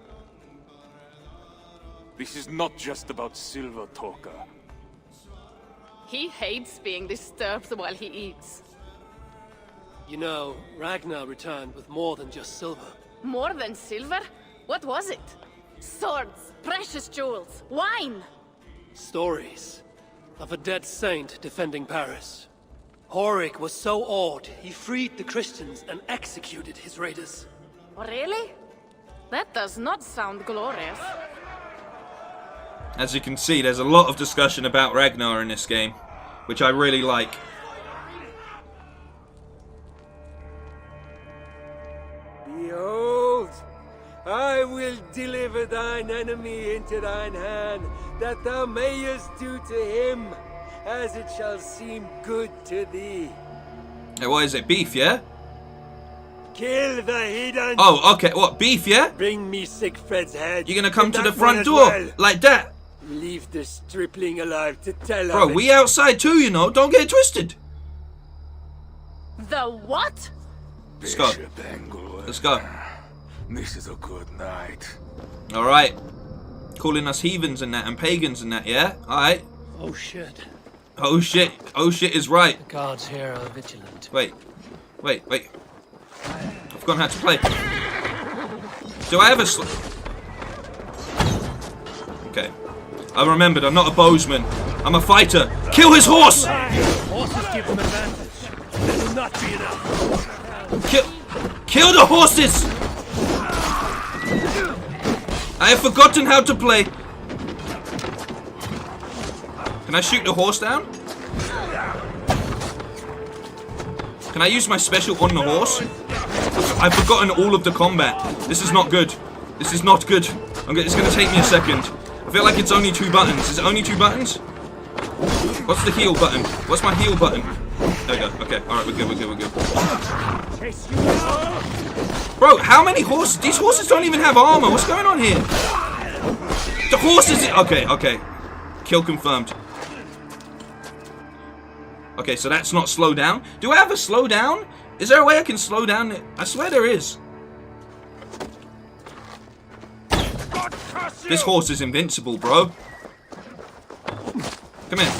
This is not just about silver, Toka. He hates being disturbed while he eats. You know, Ragnar returned with more than just silver. More than silver? What was it? Swords, precious jewels, wine! Stories of a dead saint defending Paris. Horik was so awed, he freed the Christians and executed his raiders. Really? That does not sound glorious. As you can see, there's a lot of discussion about Ragnar in this game, which I really like. Behold, I will deliver thine enemy into thine hand, that thou mayest do to him as it shall seem good to thee. Hey, what is it, beef, yeah? Kill the heathen! Oh, okay, what, beef, yeah? Bring me Siegfried's head. You're gonna come to the one front as door, well. like that? Leave the stripling alive to tell Bro, of it. we outside too, you know, don't get it twisted. The what? Let's go. Let's go. This is a good night. Alright. Calling us heathens and that, and pagans and that, yeah? Alright. Oh shit. Oh shit. Oh shit is right. The gods here are vigilant. Wait. I've forgotten how to play. Do I have a Okay. I remembered, I'm not a bowsman. I'm a fighter. Kill his horse! Horses give them advantage. That will not be enough. Kill the horses! I have forgotten how to play. Can I shoot the horse down? Can I use my special on the horse? I've forgotten all of the combat. This is not good. This is not good. It's going to take me a second. I feel like it's only 2 buttons. Is it only 2 buttons? What's the heal button? What's my heal button? There we go. Okay. Alright, we're good. Bro, how many horses? These horses don't even have armor. What's going on here? The horses... Okay. Kill confirmed. Okay, so that's not slow down. Do I have a slow down? Is there a way I can slow down it? I swear there is. This horse is invincible, bro. Come here.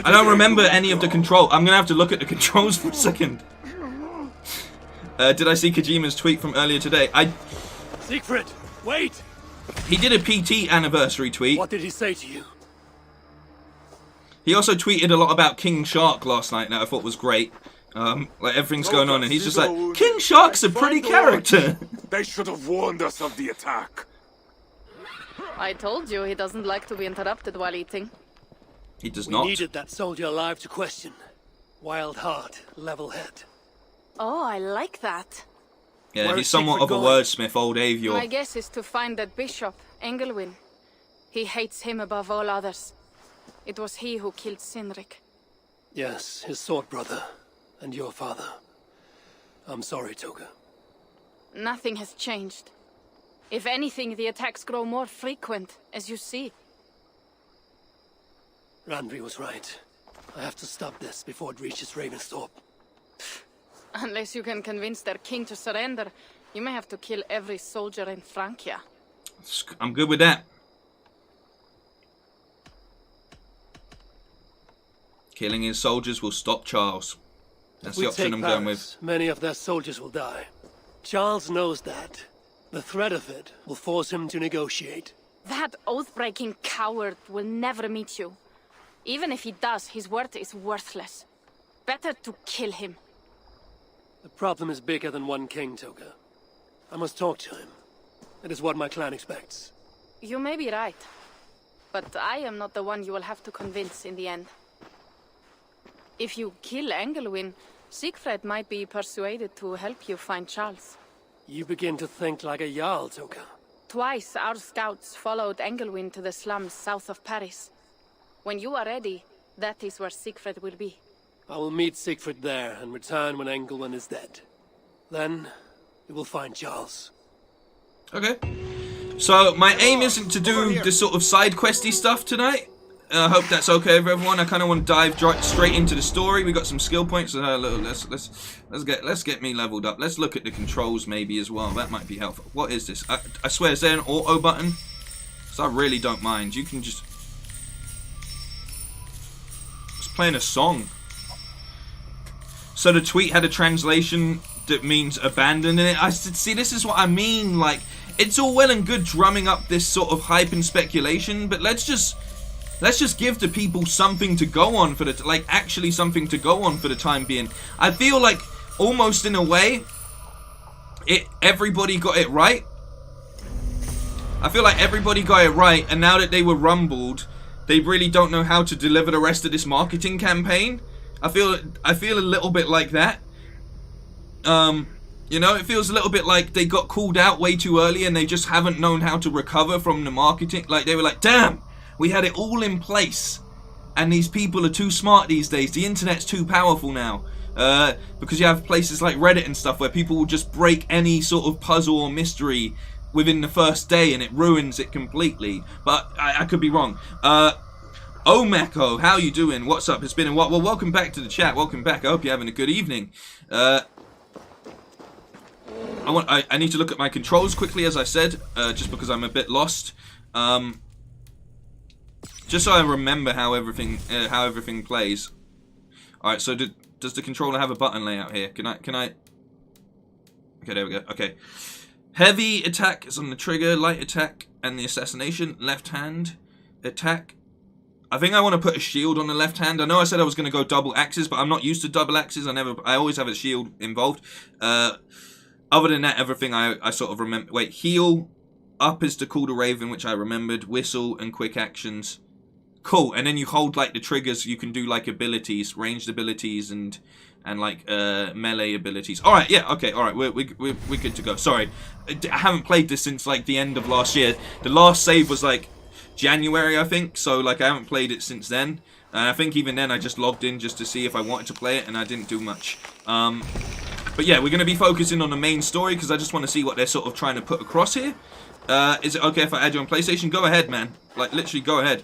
I don't remember any of the control. I'm gonna have to look at the controls for a second. Did I see Kojima's tweet from earlier today? Siegfried, wait! He did a PT anniversary tweet. What did he say to you? He also tweeted a lot about King Shark last night that I thought was great. Like everything's going on and he's just like, King Shark's a pretty character. They should have warned us of the attack. I told you he doesn't like to be interrupted while eating. He does We not. needed that soldier alive to question. Wild heart, level head. Oh, I like that. Yeah, Where he's is somewhat of Siegfried a going? wordsmith, old Eivor. My guess is to find that bishop, Engelwin. He hates him above all others. It was he who killed Cynric. Yes, his sword brother. And your father. I'm sorry, Toga. Nothing has changed. If anything, the attacks grow more frequent, as you see. Randvi was right. I have to stop this before it reaches Ravensthorpe. Unless you can convince their king to surrender, you may have to kill every soldier in Francia. I'm good with that. Killing his soldiers will stop Charles. That's If we the option take I'm going Paris, with. many of their soldiers will die. Charles knows that. The threat of it will force him to negotiate. That oath-breaking coward will never meet you. Even if he does, his word is worthless. Better to kill him. The problem is bigger than one king, Toga. I must talk to him. It is what my clan expects. You may be right. But I am not the one you will have to convince in the end. If you kill Engelwin, Siegfried might be persuaded to help you find Charles. You begin to think like a Jarl, Toga. Twice our scouts followed Engelwin to the slums south of Paris. When you are ready, that is where Siegfried will be. I will meet Siegfried there and return when Engelwin is dead. Then, we will find Charles. Okay. So, my aim isn't to do this sort of side questy stuff tonight. I hope that's okay with everyone. I kind of want to dive straight into the story. We got some skill points. So let's get me leveled up. Let's look at the controls maybe as well. That might be helpful. What is this? I swear, is there an auto button? So I really don't mind. You can just playing a song. So the tweet had a translation that means abandon it. I see. This is what I mean. Like, it's all well and good drumming up this sort of hype and speculation, but let's just give the people something to go on for the actually something to go on for the time being. I feel like almost in a way, everybody got it right. I feel like everybody got it right, and now that they were rumbled, they really don't know how to deliver the rest of this marketing campaign. I feel a little bit like that. You know, it feels a little bit like they got called out way too early and they just haven't known how to recover from the marketing. Like, they were like, damn, we had it all in place. And these people are too smart these days. The internet's too powerful now. Because you have places like Reddit and stuff where people will just break any sort of puzzle or mystery within the first day and it ruins it completely. But I could be wrong. Omeko, how you doing? What's up? It's been a while. Well, welcome back to the chat. Welcome back. I hope you're having a good evening. I need to look at my controls quickly, as I said, just because I'm a bit lost. Just so I remember how everything plays. All right. So does the controller have a button layout here? Can I? Okay, there we go. Okay. Heavy attack is on the trigger. Light attack and the assassination. Left hand attack. I think I want to put a shield on the left hand. I know I said I was going to go double axes, but I'm not used to double axes. I always have a shield involved. Other than that, everything I sort of remember. Wait, heal. Up is to call the Raven, which I remembered. Whistle and quick actions. Cool. And then you hold like the triggers. You can do like abilities, ranged abilities, and like melee abilities. All right, yeah, okay, all right, we're good to go. Sorry, I haven't played this since like the end of last year. The last save was like January, I think. So like I haven't played it since then. And I think even then I just logged in just to see if I wanted to play it, and I didn't do much. But yeah, we're going to be focusing on the main story because I just want to see what they're sort of trying to put across here. Is it okay if I add you on PlayStation? Go ahead, man. Like, literally, go ahead.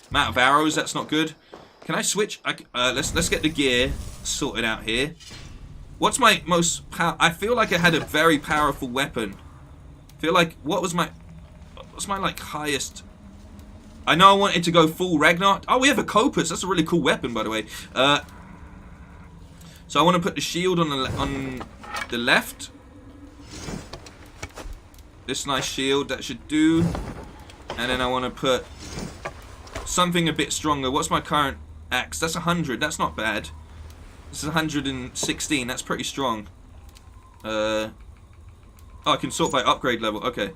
Amount of arrows, that's not good. Can I switch? Let's get the gear sorted out here. What's my most I feel like I had a very powerful weapon. I feel like, what's my like highest? I know I wanted to go full Ragnar. Oh, we have a Copus. That's a really cool weapon, by the way. So I want to put the shield on the left. This nice shield, that should do. And then I want to put something a bit stronger. What's my current axe? That's 100. That's not bad. This is 116. That's pretty strong. Oh, I can sort by upgrade level. Okay.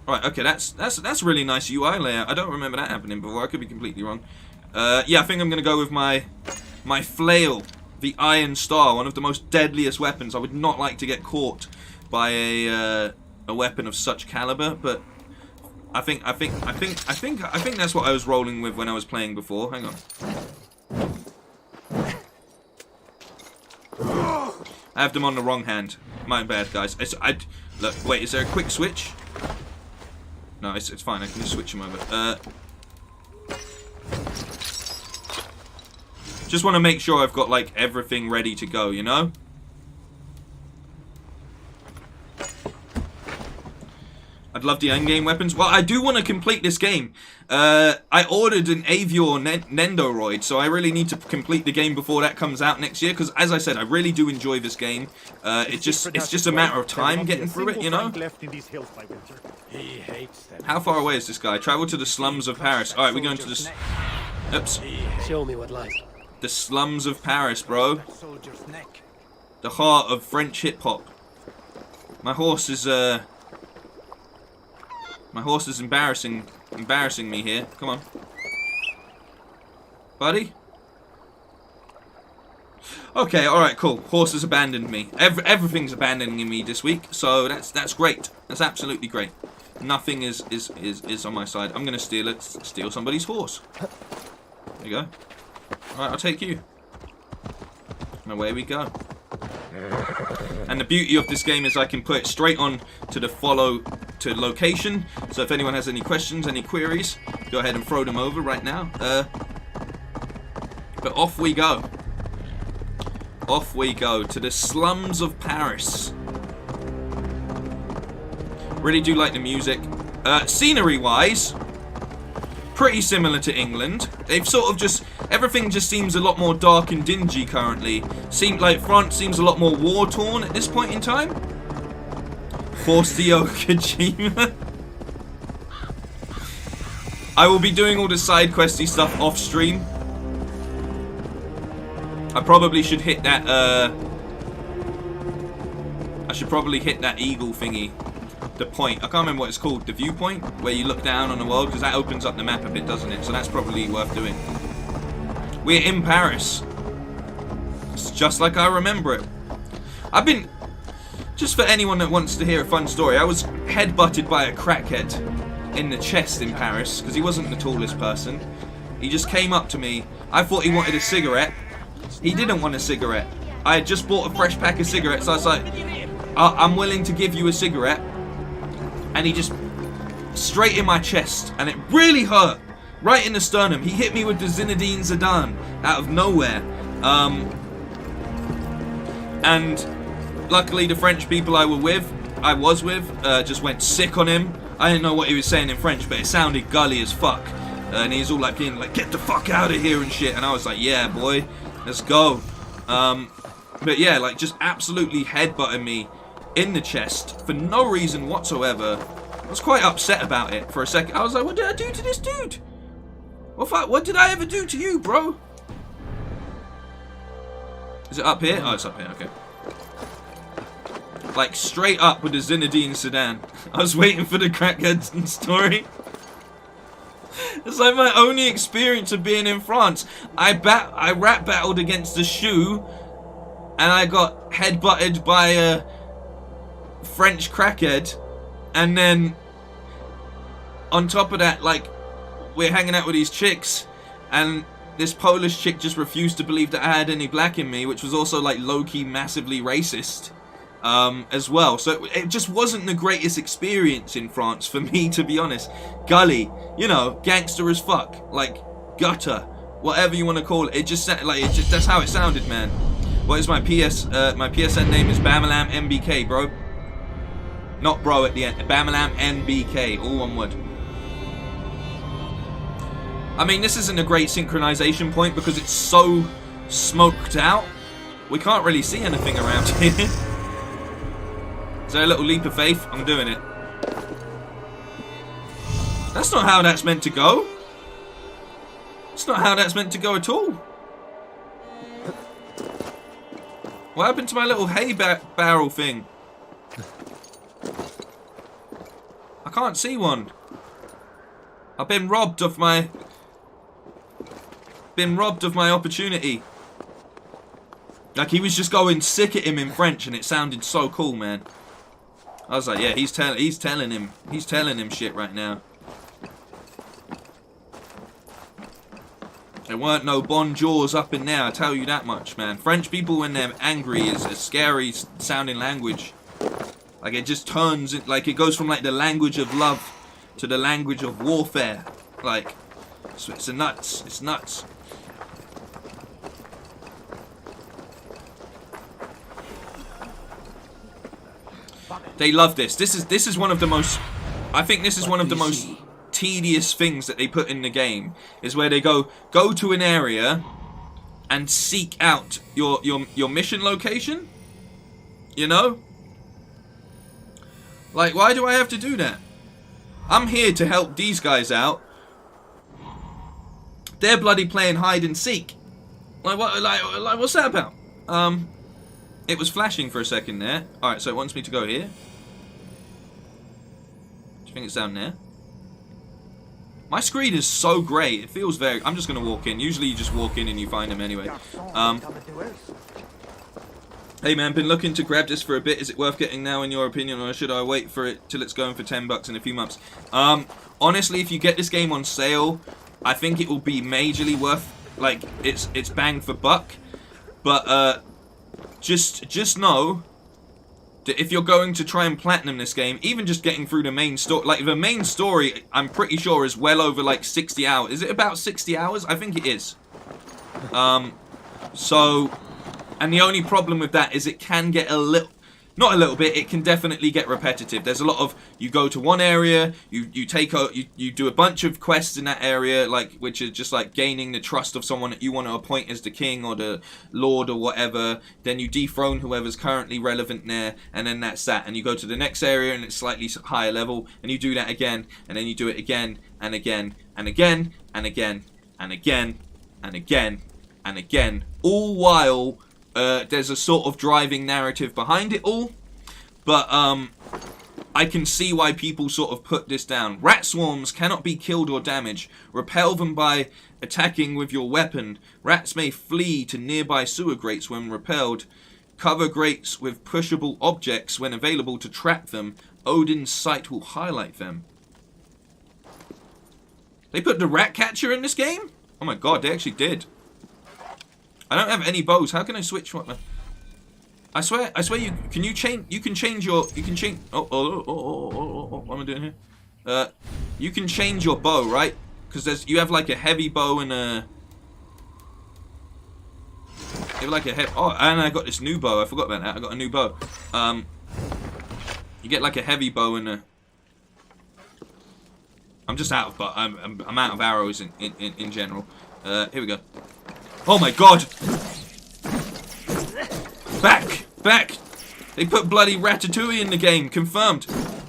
Right. Okay. That's really nice UI layout. I don't remember that happening before. I could be completely wrong. Yeah, I think I'm gonna go with my flail, the Iron Star, one of the most deadliest weapons. I would not like to get caught by a weapon of such caliber, but I think that's what I was rolling with when I was playing before. Hang on. I have them on the wrong hand. My bad, guys. Look, wait, is there a quick switch? No, it's fine. I can just switch them over. Just want to make sure I've got, like, everything ready to go, you know? I'd love the endgame weapons. Well, I do want to complete this game. I ordered an Eivor Nendoroid, so I really need to complete the game before that comes out next year. Because, as I said, I really do enjoy this game. It's just a matter of time getting through it, you know? How far away is this guy? Travel to the slums of Paris. All right, we're going to the... Oops. Show me what lies. The slums of Paris, bro. The heart of French hip-hop. My horse is embarrassing me here. Come on. Buddy? Okay, alright, cool. Horse has abandoned me. Everything's abandoning me this week, so that's great. That's absolutely great. Nothing is on my side. I'm gonna steal somebody's horse. There you go. Alright, I'll take you. And away we go. And the beauty of this game is I can put it straight on to the follow to location. So if anyone has any questions, any queries, go ahead and throw them over right now. But off we go. Off we go to the slums of Paris. Really do like the music. Scenery-wise, pretty similar to England. They've sort of just... Everything just seems a lot more dark and dingy currently. France seems a lot more war-torn at this point in time. Forstio Kojima. I will be doing all the side questy stuff off stream. I probably should hit that, I should probably hit that eagle thingy. The point. I can't remember what it's called. The viewpoint? Where you look down on the world, because that opens up the map a bit, doesn't it? So that's probably worth doing. We're in Paris. It's just like I remember it. I've been... Just for anyone that wants to hear a fun story, I was headbutted by a crackhead in the chest in Paris, because he wasn't the tallest person. He just came up to me. I thought he wanted a cigarette. He didn't want a cigarette. I had just bought a fresh pack of cigarettes, so I was like, I'm willing to give you a cigarette. And he just... Straight in my chest. And it really hurt. Right in the sternum. He hit me with the Zinedine Zidane out of nowhere. And luckily the French people I was with, just went sick on him. I didn't know what he was saying in French, but it sounded gully as fuck. And he's all like being like, get the fuck out of here and shit. And I was like, yeah, boy, let's go. But yeah, like just absolutely headbutting me in the chest for no reason whatsoever. I was quite upset about it for a second. I was like, what did I do to this dude? What did I ever do to you, bro? Is it up here? Oh, it's up here, okay. Like, straight up with the Zinedine Zidane. I was waiting for the crackhead story. It's like my only experience of being in France. I rap battled against the shoe, and I got headbutted by a French crackhead, and then on top of that, like, we're hanging out with these chicks, and this Polish chick just refused to believe that I had any black in me, which was also like low-key massively racist as well. So it just wasn't the greatest experience in France for me, to be honest. Gully, you know, gangster as fuck, like gutter, whatever you want to call it. It just like that's how it sounded, man. What is my PSN name is Bamalam MBK, bro. Not bro at the end. Bamalam MBK, all one word. I mean, this isn't a great synchronization point because it's so smoked out. We can't really see anything around here. Is there a little leap of faith? I'm doing it. That's not how that's meant to go. It's not how that's meant to go at all. What happened to my little hay barrel thing? I can't see one. I've been robbed of my opportunity. Like, he was just going sick at him in French, and it sounded so cool, man. I was like, yeah, he's telling him shit right now. There weren't no bonjours up in there, I tell you that much, man. French people, when they're angry, is a scary sounding language. Like, it just turns, like, it goes from, like, the language of love to the language of warfare. Like, it's nuts. It's nuts. They love this. This is one of the most... I think this is one of the most tedious things that they put in the game. Is where they go to an area and seek out your mission location. You know? Like, why do I have to do that? I'm here to help these guys out. They're bloody playing hide and seek. Like, what? Like what's that about? It was flashing for a second there. Alright, so it wants me to go here. Do you think it's down there? My screen is so grey. It feels very... I'm just going to walk in. Usually you just walk in and you find them anyway. Hey man, been looking to grab this for a bit. Is it worth getting now in your opinion, or should I wait for it till it's going for $10 in a few months? Honestly, if you get this game on sale, I think it will be majorly worth... Like, it's bang for buck. But, just know that if you're going to try and platinum this game, even just getting through the main story, like the main story, I'm pretty sure is well over like 60 hours. Is it about 60 hours? I think it is. So, and the only problem with that is it can get a little, not a little bit, it can definitely get repetitive. There's a lot of, you go to one area, you do a bunch of quests in that area, like, which is just like gaining the trust of someone that you want to appoint as the king or the lord or whatever. Then you dethrone whoever's currently relevant there, and then that's that. And you go to the next area and it's slightly higher level, and you do that again, and then you do it again and again and again and again and again and again and again, all while there's a sort of driving narrative behind it all. But I can see why people sort of put this down. Rat swarms cannot be killed or damaged. Repel them by attacking with your weapon. Rats may flee to nearby sewer grates when repelled. Cover grates with pushable objects when available to trap them. Odin's sight will highlight them. They put the rat catcher in this game? Oh my god, they actually did. I don't have any bows. How can I switch what? I swear you can change your what am I doing here? You can change your bow, right? Because you have like a heavy bow and a oh, and I got this new bow. I forgot about that. I got a new bow. You get like a heavy bow and a. I'm just out of, but I'm out of arrows in general. Here we go. Oh my god! Back! They put bloody Ratatouille in the game. Confirmed.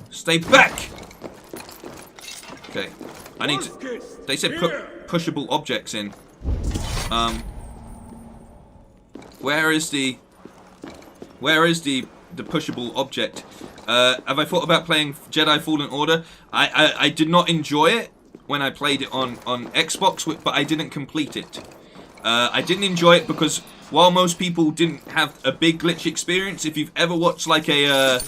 Stay back! Okay. I need to... They said put pushable objects in. Where is the pushable object? Have I thought about playing Jedi Fallen Order? I did not enjoy it when I played it on Xbox, but I didn't complete it. I didn't enjoy it because while most people didn't have a big glitch experience, if you've ever watched like a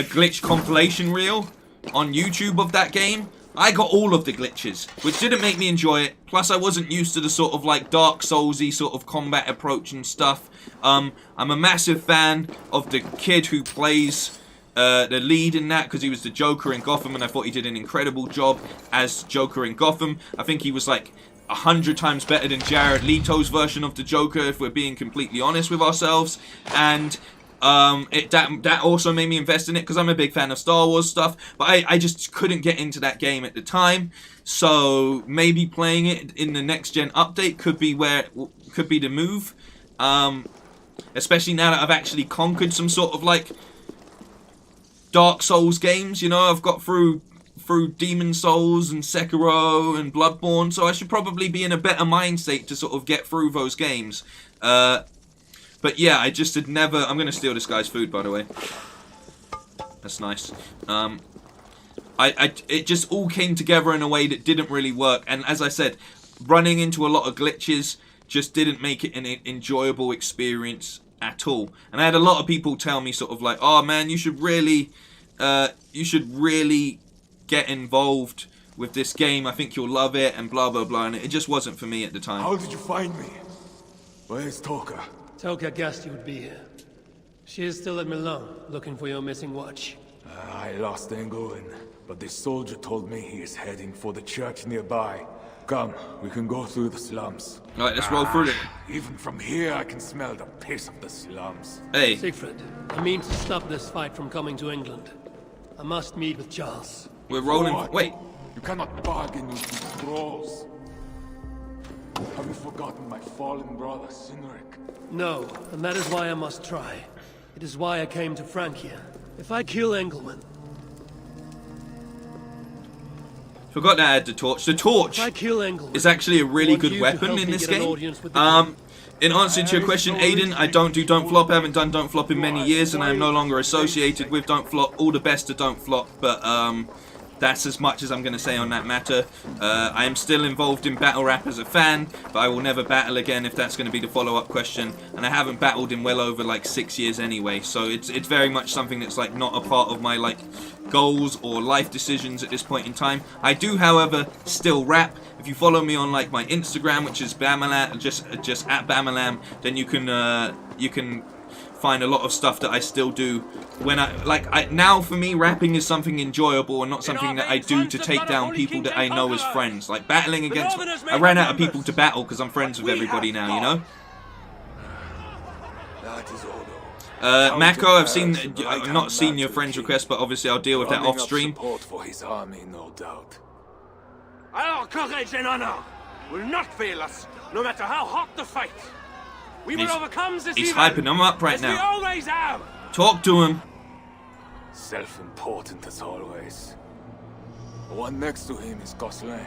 glitch compilation reel on YouTube of that game, I got all of the glitches, which didn't make me enjoy it. Plus, I wasn't used to the sort of like Dark Souls-y sort of combat approach and stuff. I'm a massive fan of the kid who plays the lead in that, because he was the Joker in Gotham, and I thought he did an incredible job as Joker in Gotham. I think he was like 100 times better than Jared Leto's version of the Joker, if we're being completely honest with ourselves. And That also made me invest in it because I'm a big fan of Star Wars stuff, but I just couldn't get into that game at the time. So maybe playing it in the next gen update could be the move. Especially now that I've actually conquered some sort of like Dark Souls games. You know, I've got through Demon Souls and Sekiro and Bloodborne, so I should probably be in a better mind state to sort of get through those games. But yeah, I just had never... I'm going to steal this guy's food, by the way. That's nice. It just all came together in a way that didn't really work. And as I said, running into a lot of glitches just didn't make it an enjoyable experience at all. And I had a lot of people tell me sort of like, oh man, you should really get involved with this game. I think you'll love it and blah, blah, blah. And it just wasn't for me at the time. How did you find me? Where's Toka? Toka guessed you would be here. She is still at Milan, looking for your missing watch. I lost England, but this soldier told me he is heading for the church nearby. Come, we can go through the slums. Alright, let's roll through it. Even from here, I can smell the piss of the slums. Hey. Siegfried, I mean to stop this fight from coming to England. I must meet with Charles. We're rolling... What? Wait. You cannot bargain with these trolls. Have you forgotten my fallen brother, Cynric? No, and that is why I must try. It is why I came to Francia. If I kill Engelman... Forgot that I had the torch. The torch is actually a really good weapon in this game. In answer to your question, Aiden, I don't do Don't Flop. I haven't done Don't Flop in many years, and I am no longer associated with Don't Flop. All the best to Don't Flop, but that's as much as I'm going to say on that matter. I am still involved in battle rap as a fan, but I will never battle again if that's going to be the follow-up question. And I haven't battled in well over like 6 years anyway, so it's very much something that's like not a part of my like goals or life decisions at this point in time. I do, however, still rap. If you follow me on like my Instagram, which is Bamalam, just at Bamalam, then you can find a lot of stuff that I still do when now for me rapping is something enjoyable and not something that I do to take down people that I know as friends. Like battling against, I ran out of people to battle because I'm friends with everybody now, you know. Mako, I've not seen your friend's request, but obviously I'll deal with that off stream. For his army, no doubt. Our courage and honor will not fail us, no matter how hot the fight. We will overcome this He's evil, hyping them up right now. We always have. Talk to him. Self-important as always. The one next to him is Gosselin,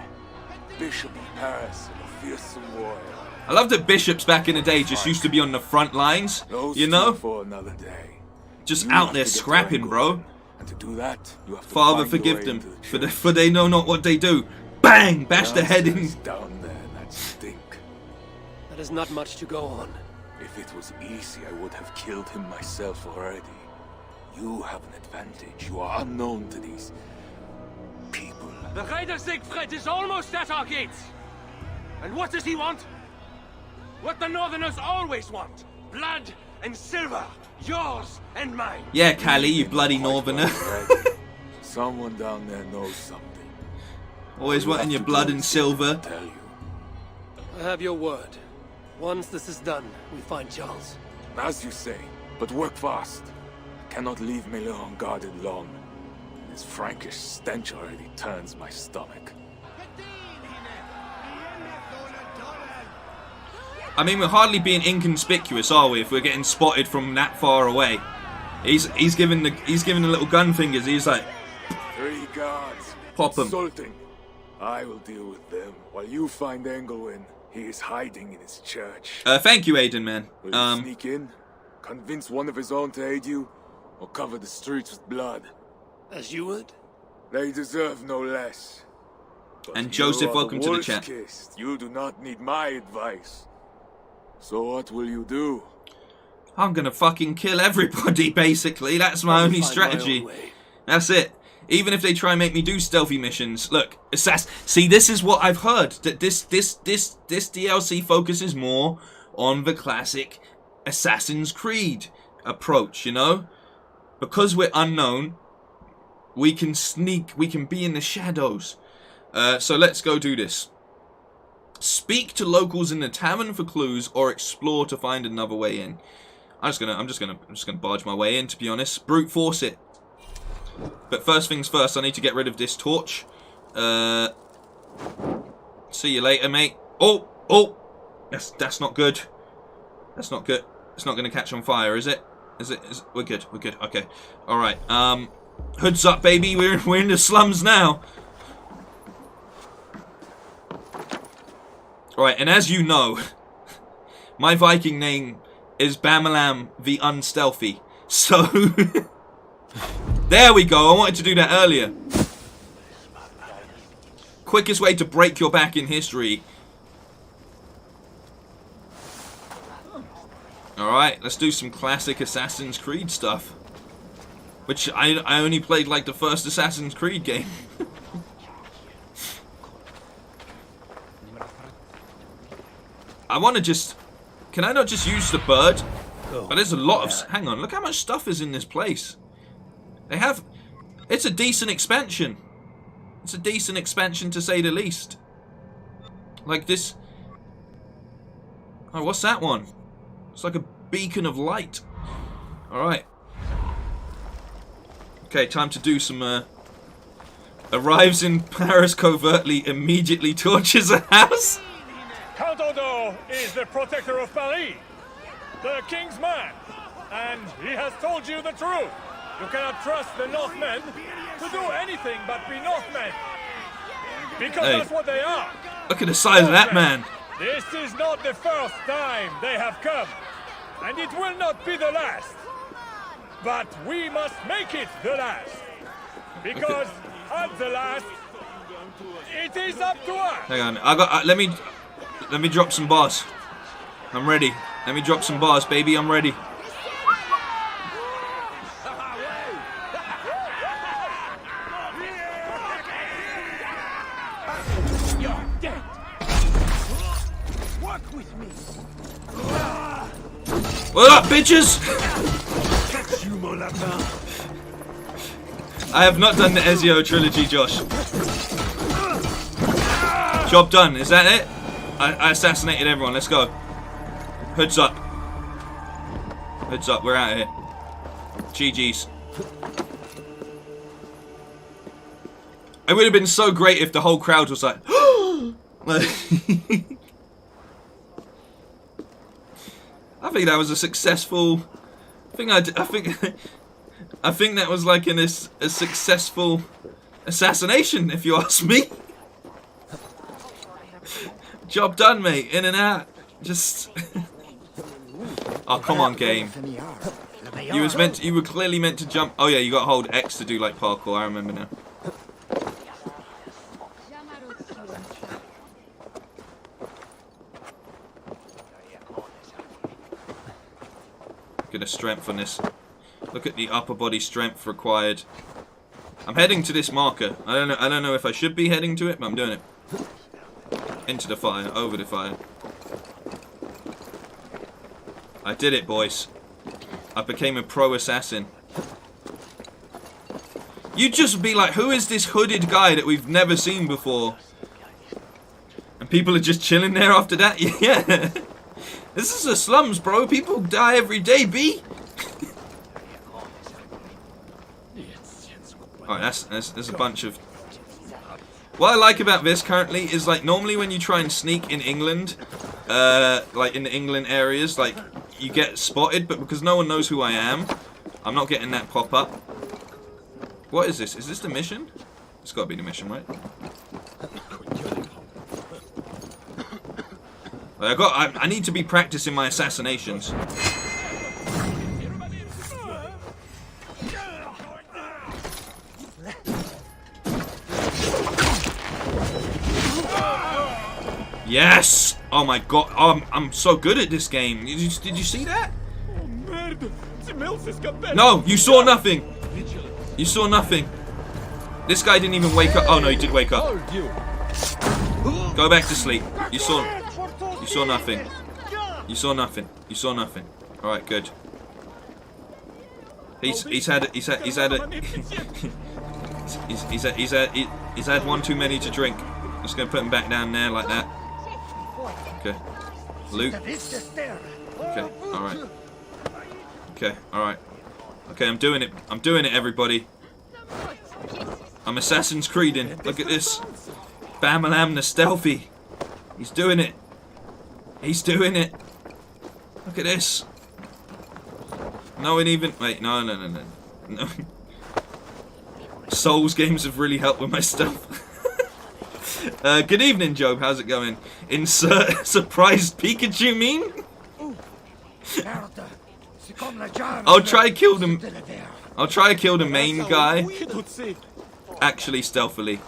Bishop of Paris and a fearsome warrior. I love that bishops back in the day just used to be on the front lines, you know? For another day. Just out there scrapping, bro. And to do that, you have to Father, forgive them, for they know not what they do. Bang! Bash the head in. Down there, that stink. That is not much to go on. If it was easy, I would have killed him myself already. You have an advantage. You are unknown to these people. The Raider Siegfried is almost at our gates. And what does he want? What the Northerners always want. Blood and silver. Yours and mine. Yeah, Callie, you bloody Northerner. Someone down there knows something. Always wanting your blood and silver. Tell you. I have your word. Once this is done, we find Charles. As you say, but work fast. I cannot leave Milan unguarded long. This Frankish stench already turns my stomach. I mean, we're hardly being inconspicuous, are we? If we're getting spotted from that far away, he's giving the little gun fingers. He's like, 3 guards. Pop 'em. Insulting. I will deal with them while you find Engelwin. He is hiding in his church. Thank you, Aiden, man. Will you sneak in, convince one of his own to aid you, or cover the streets with blood? As you would? They deserve no less. But and Joseph, welcome to the chat. Kissed. You do not need my advice. So what will you do? I'm gonna fucking kill everybody, basically. That's my only strategy. That's it. Even if they try and make me do stealthy missions. Look, see, this is what I've heard. That this DLC focuses more on the classic Assassin's Creed approach, you know? Because we're unknown, we can sneak, we can be in the shadows. So let's go do this. Speak to locals in the tavern for clues or explore to find another way in. I'm just gonna barge my way in, to be honest. Brute force it. But first things first, I need to get rid of this torch. See you later, mate. Oh! That's not good. That's not good. It's not gonna catch on fire, is it? We're good. Okay. Alright. Hoods up, baby. We're in the slums now. Alright, and as you know, my Viking name is Bamalam the Unstealthy. So, there we go. I wanted to do that earlier. Quickest way to break your back in history. Alright, let's do some classic Assassin's Creed stuff. Which I only played like the first Assassin's Creed game. I want to just... Can I not just use the bird? But there's a lot of... Hang on, look how much stuff is in this place. They have... It's a decent expansion. It's a decent expansion to say the least. Like this... Oh, what's that one? It's like a beacon of light. Alright. Okay, time to do some... Arrives in Paris covertly, immediately torches a house. Count Odo is the protector of Paris, the king's man, and he has told you the truth. You cannot trust the Northmen to do anything but be Northmen, because that's what they are. Look at the size of that man. This is not the first time they have come, and it will not be the last. But we must make it the last, because at the last, it is up to us. Hang on, let me drop some bars. I'm ready. Let me drop some bars, baby. I'm ready. You're dead. Work with me. What up, bitches? I have not done the Ezio trilogy, Josh. Job done. Is that it? I assassinated everyone. Let's go. Hoods up. Hoods up. We're out of here. GG's. It would have been so great if the whole crowd was like, I think that was a successful. I think that was like a successful assassination, if you ask me. Job done, mate. In and out. Just. Oh, come on, game. You were clearly meant to jump. Oh yeah, you got to hold X to do like parkour. I remember now. Look at the strength on this. Look at the upper body strength required. I'm heading to this marker. I don't know if I should be heading to it, but I'm doing it. Into the fire, over the fire. I did it, boys. I became a pro assassin. You'd just be like, who is this hooded guy that we've never seen before? And people are just chilling there after that? Yeah. This is the slums, bro. People die every day, B. Alright, there's a bunch of... What I like about this currently is, like, normally when you try and sneak in England, like in the England areas, like, you get spotted, but because no one knows who I am, I'm not getting that pop-up. What is this? Is this the mission? It's got to be the mission, right? I need to be practicing my assassinations. Yes! Oh my god, I'm so good at this game. Did you see that? No, you saw nothing. You saw nothing. This guy didn't even wake up. Oh no, he did wake up. Go back to sleep. You saw nothing. You saw nothing. You saw nothing. All right, good. He's had one too many to drink. I'm just gonna put him back down there like that. Okay. Loot. Okay. All right. Okay, alright. Okay, I'm doing it. I'm doing it, everybody. I'm Assassin's Creeding. Look at this. Bam-a-lam the stealthy. He's doing it. He's doing it. Look at this. No one even... Wait, no. No. Souls games have really helped with my stealth. Good evening, Job. How's it going? Insert surprised Pikachu meme? I'll try to kill them. I'll try to kill the main guy. Actually, stealthily.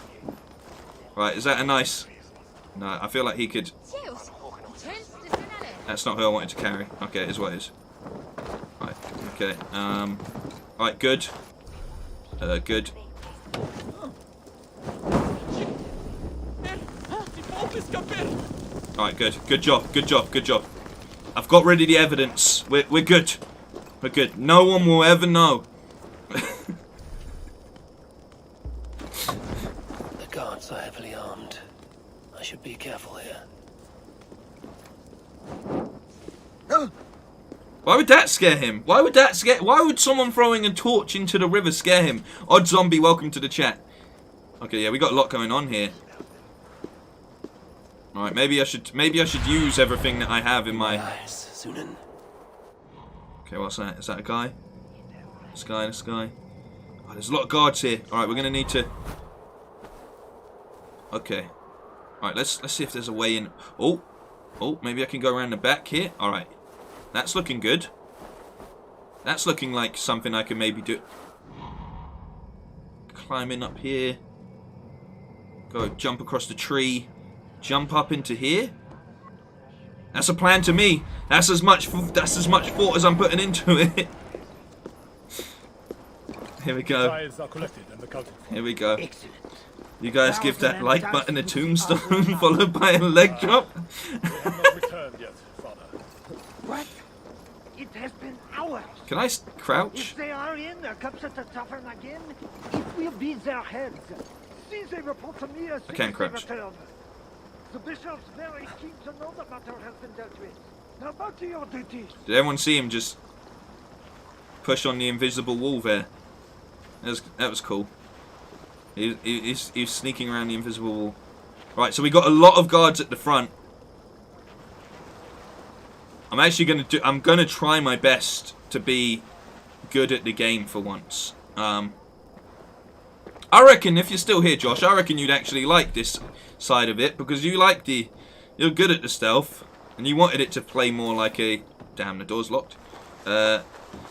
Right, is that a nice... No, I feel like he could... That's not who I wanted to carry. Okay, it is what it is. Right, okay. Right, good. Good. Alright, good. Good job, good job, good job. I've got rid of the evidence. We're good. We're good. No one will ever know. The guards are heavily armed. I should be careful here. Why would that scare him? Why would someone throwing a torch into the river scare him? Odd Zombie, welcome to the chat. Okay, yeah, we got a lot going on here. Alright, maybe I should use everything that I have in my... Okay, what's that? Is that a guy? This guy. Oh, there's a lot of guards here. Alright, we're gonna need to... Okay. Alright, let's see if there's a way in. Oh, maybe I can go around the back here. Alright. That's looking good. That's looking like something I can maybe do. Climbing up here. Go jump across the tree. Jump up into here. That's a plan to me. That's as much thought as I'm putting into it. Here we go. Here we go. You guys give that like button a tombstone followed by a leg drop. What? It has been hours. Can I crouch? If they are in the cups at the tavern again, it will be their heads. See, they report to me as I can't crouch. The bishop's very keen to know the matter has been dealt with. Now back to your duty. Did everyone see him just push on the invisible wall there? That was cool. He's sneaking around the invisible wall. Right, so we got a lot of guards at the front. I'm gonna try my best to be good at the game for once. I reckon if you're still here, Josh, I reckon you'd actually like this side of it because you're good at the stealth and you wanted it to play more like a... Damn, the door's locked.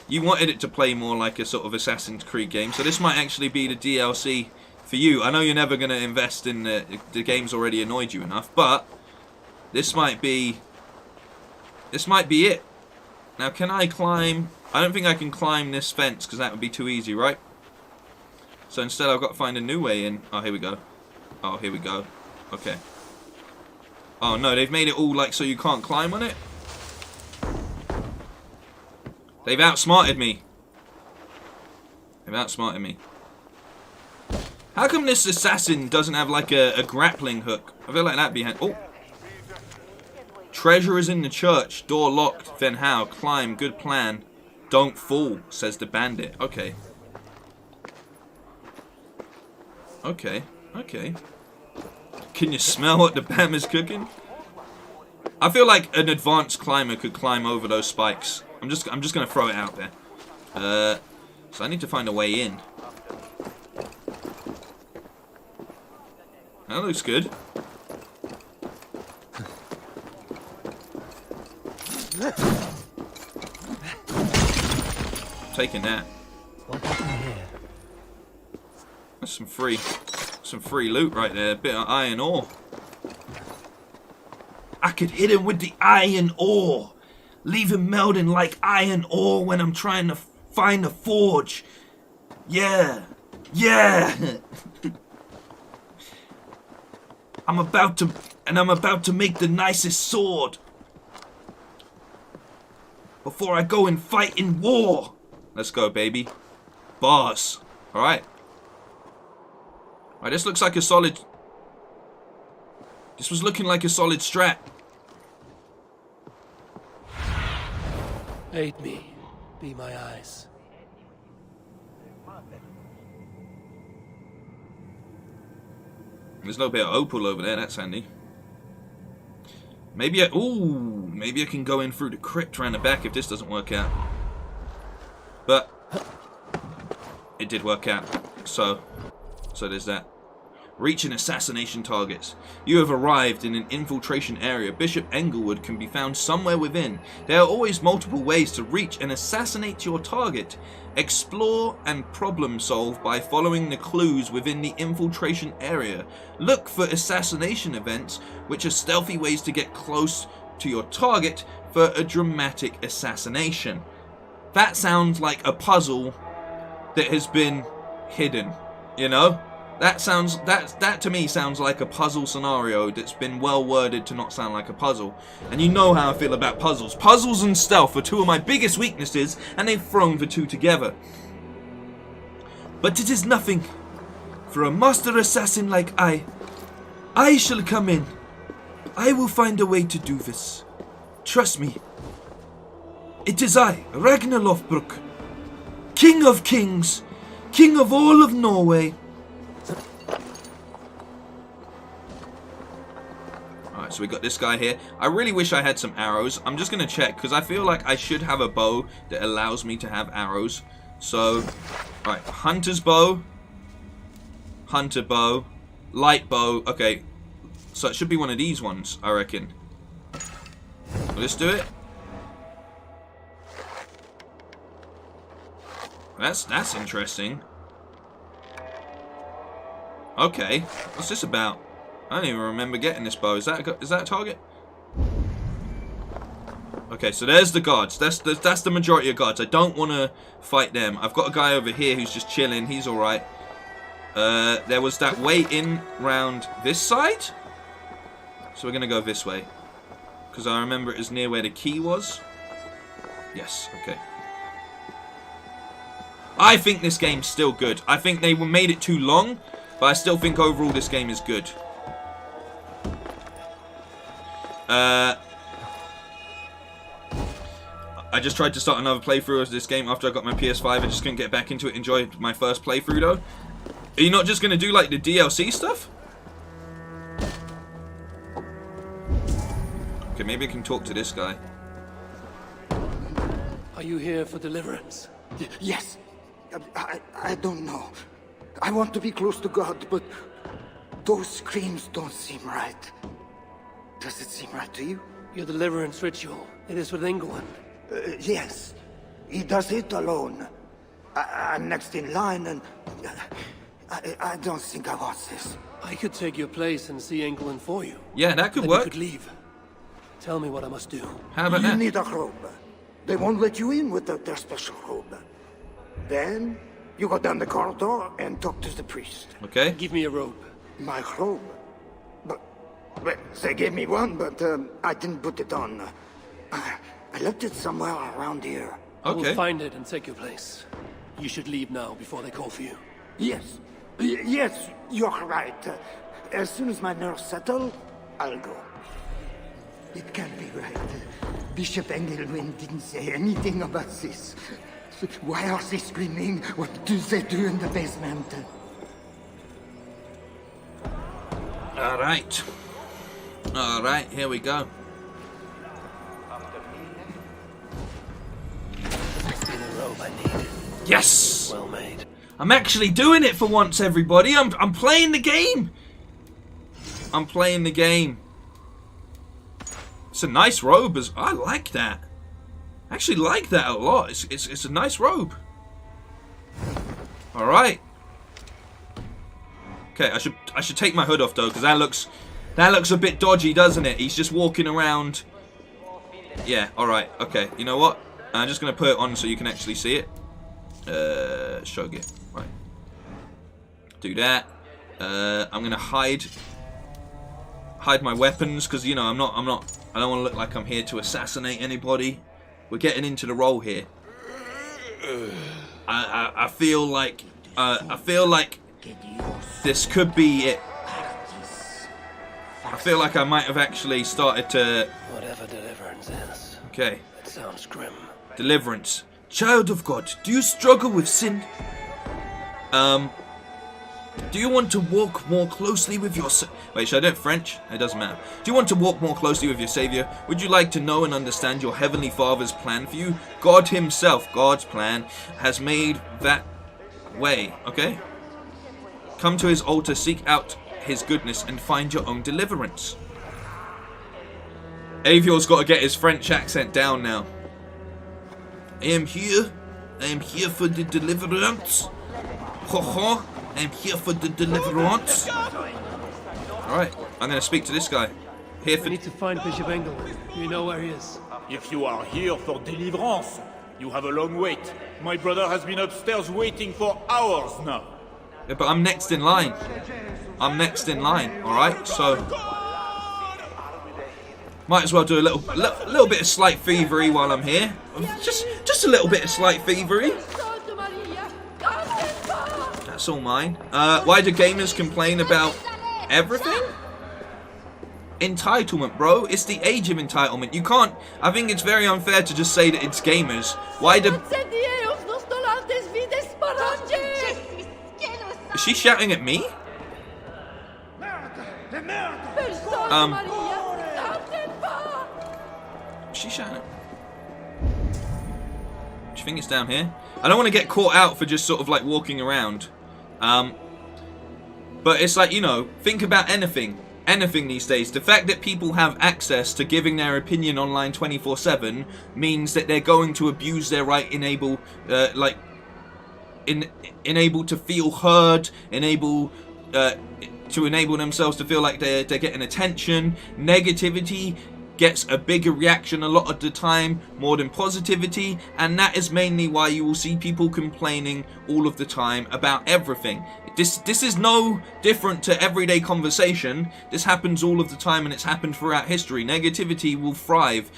You wanted it to play more like a sort of Assassin's Creed game, so this might actually be the DLC for you. I know you're never going to invest in the game's already annoyed you enough, but this might be it. Now, can I climb? I don't think I can climb this fence because that would be too easy, right? So instead I've got to find a new way in. Oh, here we go. Oh, here we go. Okay. Oh no, they've made it all like so you can't climb on it. They've outsmarted me. How come this assassin doesn't have like a grappling hook? I feel like that'd be... Oh. Treasure is in the church. Door locked. Then how? Climb. Good plan. Don't fall, says the bandit. Okay. Okay. Can you smell what the Bam is cooking? I feel like an advanced climber could climb over those spikes. I'm just gonna throw it out there. So I need to find a way in. That looks good. Taking that. That's some free loot right there. A bit of iron ore. I could hit him with the iron ore. Leave him melting like iron ore when I'm trying to find a forge. Yeah. I'm about to make the nicest sword. Before I go and fight in war. Let's go, baby. Bars. Alright. Alright, this looks like a solid... This was looking like a solid strat. Aid me. Be my eyes. There's no bit of opal over there. That's handy. Maybe maybe I can go in through the crypt around the back if this doesn't work out. But it did work out. So there's that. Reaching assassination targets. You have arrived in an infiltration area. Bishop Englewood can be found somewhere within. There are always multiple ways to reach and assassinate your target. Explore and problem solve by following the clues within the infiltration area. Look for assassination events, which are stealthy ways to get close to your target for a dramatic assassination. That sounds like a puzzle that has been hidden, you know? That to me sounds like a puzzle scenario that's been well worded to not sound like a puzzle. And you know how I feel about puzzles. Puzzles and stealth are two of my biggest weaknesses, and they've thrown the two together. But it is nothing. For a master assassin like I shall come in. I will find a way to do this. Trust me. It is I, Ragnar Lothbrok, King of Kings, King of all of Norway. Alright, so we got this guy here. I really wish I had some arrows. I'm just going to check, because I feel like I should have a bow that allows me to have arrows. So, alright, hunter's bow, hunter bow, light bow. Okay, so it should be one of these ones, I reckon. Let's do it. That's interesting. Okay, what's this about? I don't even remember getting this bow. Is that a target? Okay, so there's the guards. That's the majority of guards. I don't want to fight them. I've got a guy over here who's just chilling. He's all right. There was that way in round this side, so we're gonna go this way because I remember it was near where the key was. Yes. Okay. I think this game's still good. I think they made it too long, but I still think overall this game is good. I just tried to start another playthrough of this game after I got my PS5. I just couldn't get back into it. Enjoyed my first playthrough though. Are you not just going to do like the DLC stuff? Okay, maybe I can talk to this guy. Are you here for deliverance? Yes. I don't know. I want to be close to God, but those screams don't seem right. Does it seem right to you? Your deliverance ritual. It is with England. Yes. He does it alone. I'm next in line, and I don't think I want this. I could take your place and see England for you. Yeah, that could then work. You could leave. Tell me what I must do. How about you that? need a robe. They won't let you in without their special robe. Then you go down the corridor and talk to the priest. Okay. Give me a robe. My robe? But they gave me one, but I didn't put it on. I left it somewhere around here. I Okay. will find it and take your place. You should leave now before they call for you. Yes. Yes, you're right. As soon as my nerves settle, I'll go. It can't be right. Bishop Engelwin didn't say anything about this. Why are they screaming? What do they do in the basement? Alright. Alright, here we go. I see the robe I need. Yes! Well made. I'm actually doing it for once, everybody. I'm playing the game. I'm playing the game. It's a nice robe. I like that. I actually like that a lot. It's a nice robe. All right. Okay, I should take my hood off though, because that looks a bit dodgy, doesn't it? He's just walking around. Yeah. All right. Okay. You know what? I'm just gonna put it on so you can actually see it. Shogun. Right. Do that. I'm gonna hide my weapons because you know I don't want to look like I'm here to assassinate anybody. We're getting into the role here. I feel like this could be it. I feel like I might have actually started to. Whatever deliverance is. Okay. It sounds grim. Deliverance. Child of God, do you struggle with sin? Do you want to walk more closely with your Wait, should I do it French? It doesn't matter. Do you want to walk more closely with your Savior? Would you like to know and understand your Heavenly Father's plan for you? God Himself, God's plan, has made that way, okay? Come to His altar, seek out His goodness, and find your own deliverance. Eivor's got to get his French accent down now. I am here for the deliverance. Ho-ho. I'm here for the deliverance. Alright, I'm going to speak to this guy. Here for... I need to find Bishop Engel. You know where he is? If you are here for deliverance, you have a long wait. My brother has been upstairs waiting for hours now. Yeah, but I'm next in line. I'm next in line, alright? So... might as well do a little bit of slight thievery while I'm here. Just a little bit of slight thievery. That's all mine. Why do gamers complain about everything? Entitlement, bro. It's the age of entitlement. You can't... I think it's very unfair to just say that it's gamers. Why do... Is she shouting at me? Is she shouting at... Do you think it's down here? I don't want to get caught out for just sort of like walking around. But it's like, you know, think about anything these days. The fact that people have access to giving their opinion online 24/7 means that they're going to abuse their right, enable to feel heard, to enable themselves to feel like they're getting attention. Negativity gets a bigger reaction a lot of the time, more than positivity, and that is mainly why you will see people complaining all of the time about everything. This is no different to everyday conversation. This happens all of the time, and it's happened throughout history. Negativity will thrive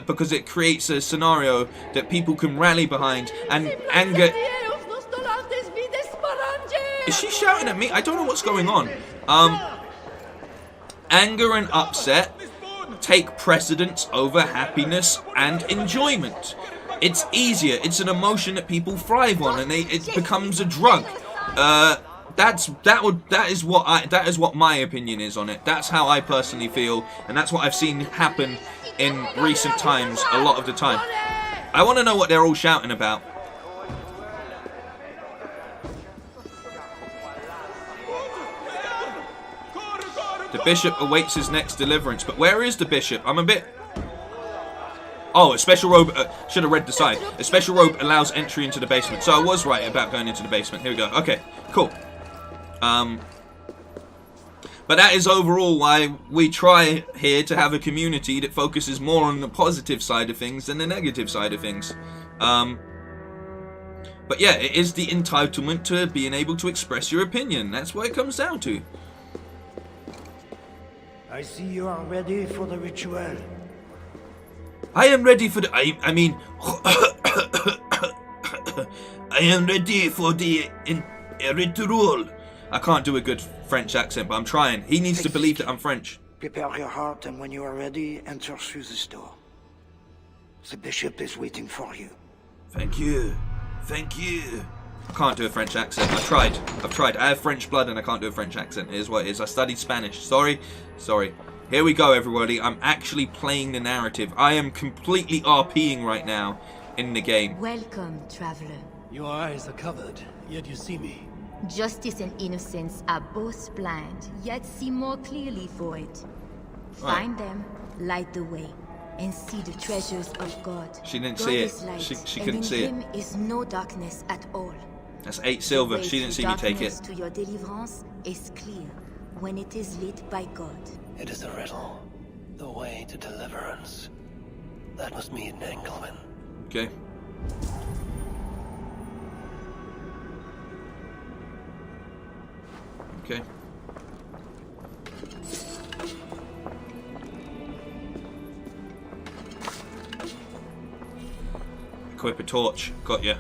because it creates a scenario that people can rally behind, and anger... Is she shouting at me? I don't know what's going on. Anger and upset take precedence over happiness and enjoyment. It's easier. It's an emotion that people thrive on, and it becomes a drug. That is what my opinion is on it. That's how I personally feel, and that's what I've seen happen in recent times a lot of the time. I want to know what they're all shouting about. The bishop awaits his next deliverance. But where is the bishop? I'm a bit... Oh, a special robe... should have read the side. A special robe allows entry into the basement. So I was right about going into the basement. Here we go. Okay, cool. But that is overall why we try here to have a community that focuses more on the positive side of things than the negative side of things. But yeah, it is the entitlement to being able to express your opinion. That's what it comes down to. I see you are ready for the ritual. I am ready for the... I mean... I am ready for the ritual. I can't do a good French accent, but I'm trying. He needs to believe that I'm French. Prepare your heart, and when you are ready, enter through this door. The bishop is waiting for you. Thank you. Thank you. I can't do a French accent. I've tried. I have French blood and I can't do a French accent. It is what it is. I studied Spanish. Sorry. Here we go, everybody. I'm actually playing the narrative. I am completely RPing right now in the game. Welcome, traveler. Your eyes are covered, yet you see me. Justice and innocence are both blind, yet see more clearly for it. Find them, light the way, and see the treasures of God. She didn't see it. She couldn't see it. In Him is no darkness at all. That's 8 silver. She didn't see me take it. To your deliverance is clear when it is lit by God. It is a riddle. The way to deliverance. That must mean Engelman. Okay. Okay. Equip a torch. Got ya.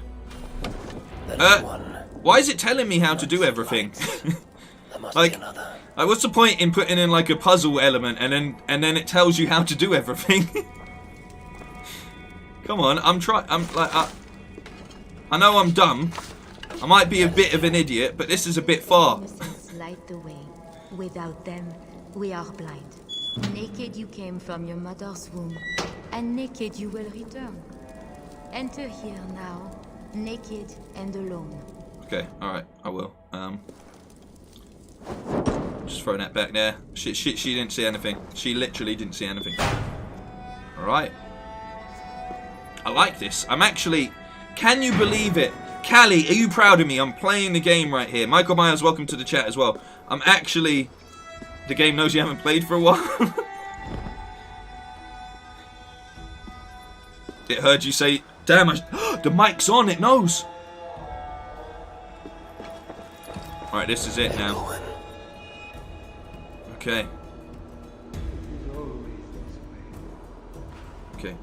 Why is it telling me how to do everything? Like, what's the point in putting in like a puzzle element and then it tells you how to do everything? Come on, I know I'm dumb. I might be a bit of an idiot, but this is a bit far. Innocence light the way. Without them, we are blind. Naked you came from your mother's womb, and naked you will return. Enter here now, naked and alone. Okay, alright, I will. Just throw that back there. She didn't see anything. She literally didn't see anything. Alright. I like this. I'm actually... Can you believe it? Callie, are you proud of me? I'm playing the game right here. Michael Myers, welcome to the chat as well. I'm actually... The game knows you haven't played for a while. It heard you say... Damn, the mic's on, it knows. Alright, this is it now. Okay. Okay.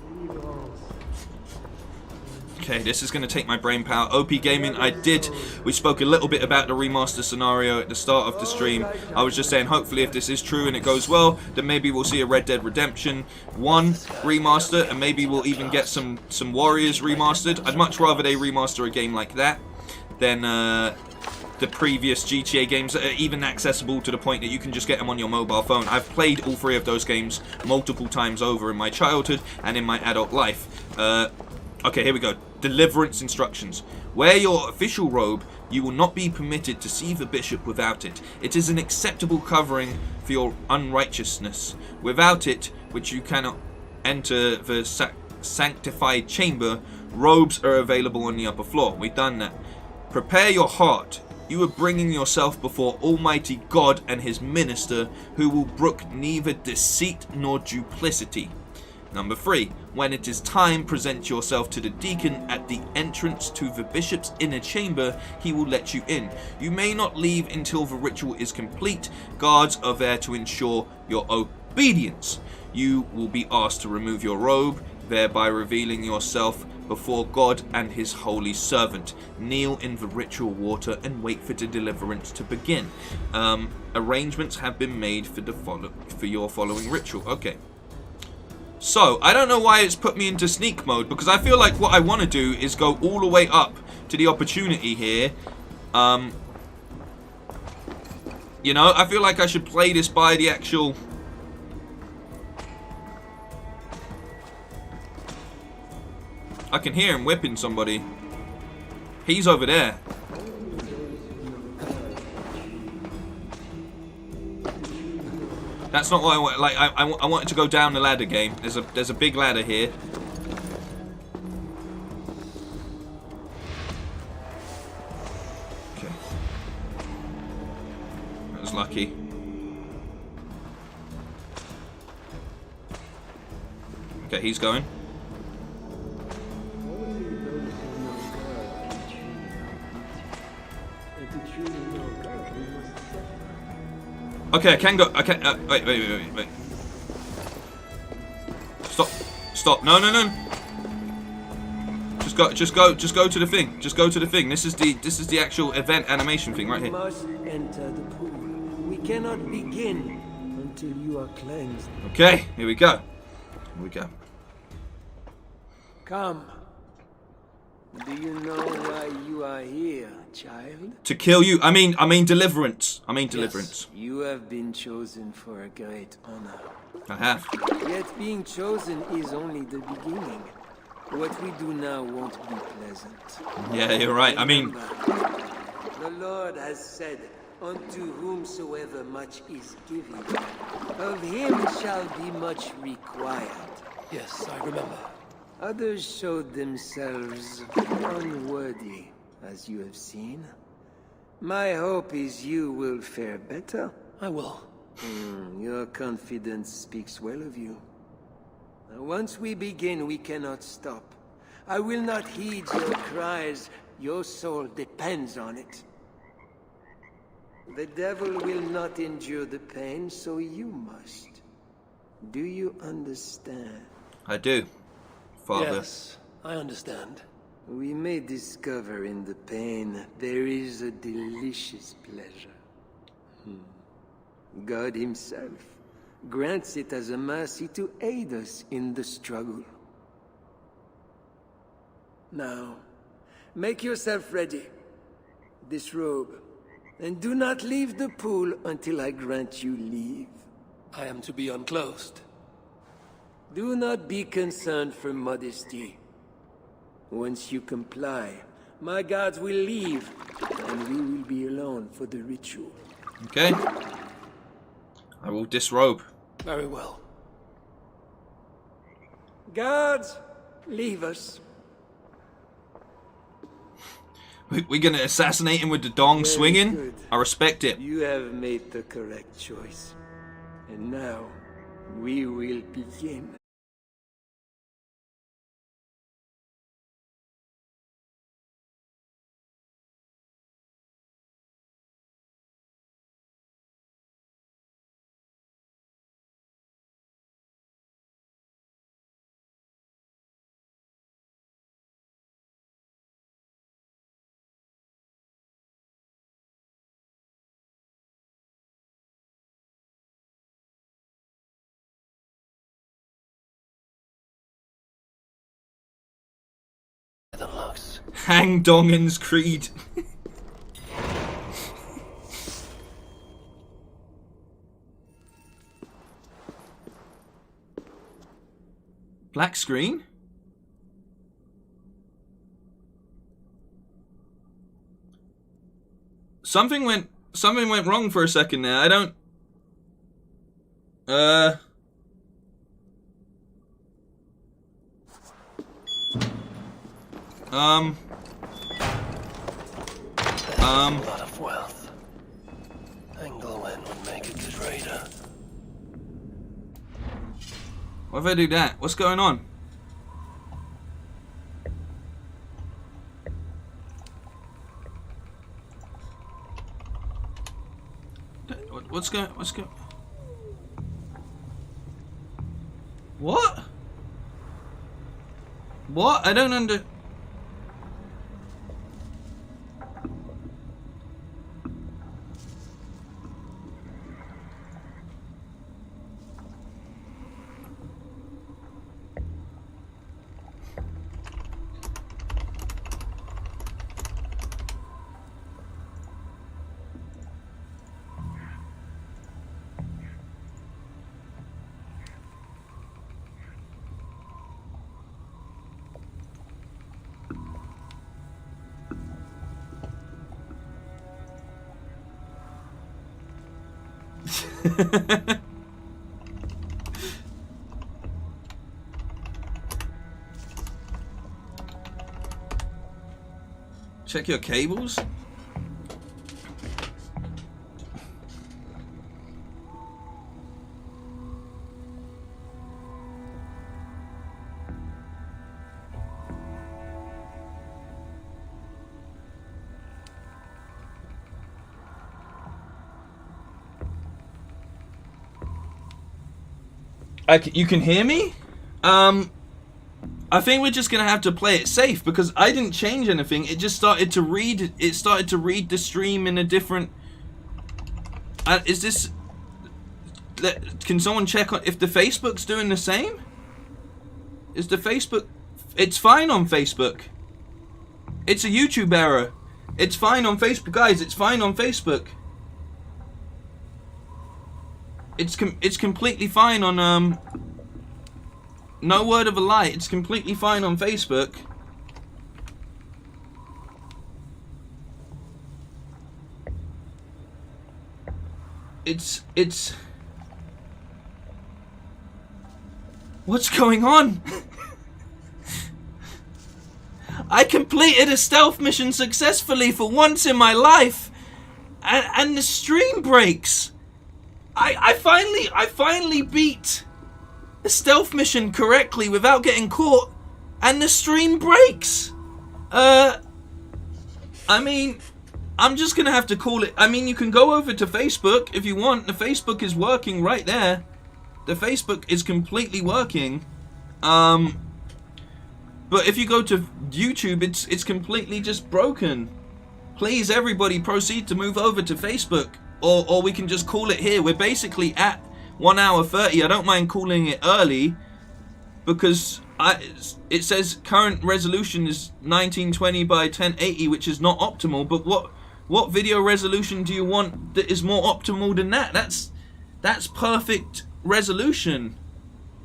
Okay, this is going to take my brain power. OP Gaming, we spoke a little bit about the remaster scenario at the start of the stream. I was just saying, hopefully if this is true and it goes well, then maybe we'll see a Red Dead Redemption 1 remaster, and maybe we'll even get some Warriors remastered. I'd much rather they remaster a game like that than the previous GTA games that are even accessible to the point that you can just get them on your mobile phone. I've played all 3 of those games multiple times over in my childhood and in my adult life. Okay, here we go. Deliverance instructions. Wear your official robe. You will not be permitted to see the bishop without it. It is an acceptable covering for your unrighteousness. Without it, which you cannot enter the sanctified chamber, robes are available on the upper floor. We've done that. Prepare your heart. You are bringing yourself before Almighty God and his minister, who will brook neither deceit nor duplicity. Number 3, when it is time, present yourself to the deacon at the entrance to the bishop's inner chamber. He will let you in. You may not leave until the ritual is complete. Guards are there to ensure your obedience. You will be asked to remove your robe, thereby revealing yourself before God and his holy servant. Kneel in the ritual water and wait for the deliverance to begin. Arrangements have been made for your following ritual. Okay. So, I don't know why it's put me into sneak mode, because I feel like what I want to do is go all the way up to the opportunity here. You know, I feel like I should play this by the actual... I can hear him whipping somebody. He's over there. That's not what I want. Like, I wanted to go down the ladder game. There's a big ladder here. Okay. That was lucky. Okay, he's going. Okay, I can go. I can. Wait. Stop. No. Just go to the thing. Just go to the thing. This is the actual event animation thing right here. We must enter the pool. We cannot begin until you are cleansed. Okay, here we go. Come. Do you know why you are here, child? To kill you. I mean deliverance. Deliverance. Yes, you have been chosen for a great honor. I have. Yet being chosen is only the beginning. What we do now won't be pleasant. Yeah, you're right. I mean... The Lord has said, unto whomsoever much is given, of him shall be much required. Yes, I remember. Others showed themselves unworthy, as you have seen. My hope is you will fare better. I will. Your confidence speaks well of you. Now, once we begin, we cannot stop. I will not heed your cries. Your soul depends on it. The devil will not endure the pain, so you must. Do you understand? I do, Father. Yes, I understand. We may discover in the pain there is a delicious pleasure. God himself grants it as a mercy to aid us in the struggle. Now, Make yourself ready. Disrobe. And do not leave the pool until I grant you leave. I am to be unclothed. Do not be concerned for modesty. Once you comply, my guards will leave, and we will be alone for the ritual. Okay. I will disrobe. Very well. Guards, leave us. We're gonna assassinate him with the dong Very swinging? good. I respect it. You have made the correct choice. And now, we will begin. The looks. Hang Dongan's Creed. Black screen? Something went wrong for a second there. I don't A lot of wealth. Englewen would make a good raider. Why if I do that? What's going on? What's going? What? What? I don't under. Check your cables. You can hear me? I think we're just gonna have to play it safe because I didn't change anything. It just started to read. It started to read the stream in a different. Is this? Can someone check on if the Facebook's doing the same? Is the Facebook? It's fine on Facebook. It's a YouTube error. It's fine on Facebook, guys. It's fine on Facebook. It's completely fine on no word of a lie, it's completely fine on Facebook. It's what's going on? I completed a stealth mission successfully for once in my life, and the stream breaks. I finally beat the stealth mission correctly without getting caught, and the stream breaks. I mean, I'm just gonna have to call it. I mean, you can go over to Facebook if you want. The Facebook is working right there. The Facebook is completely working. But if you go to YouTube, it's completely just broken. Please, everybody, proceed to move over to Facebook. Or we can just call it here. We're basically at 1 hour 30. I don't mind calling it early. because it says current resolution is 1920 by 1080, which is not optimal. But what video resolution do you want that is more optimal than that? That's perfect resolution.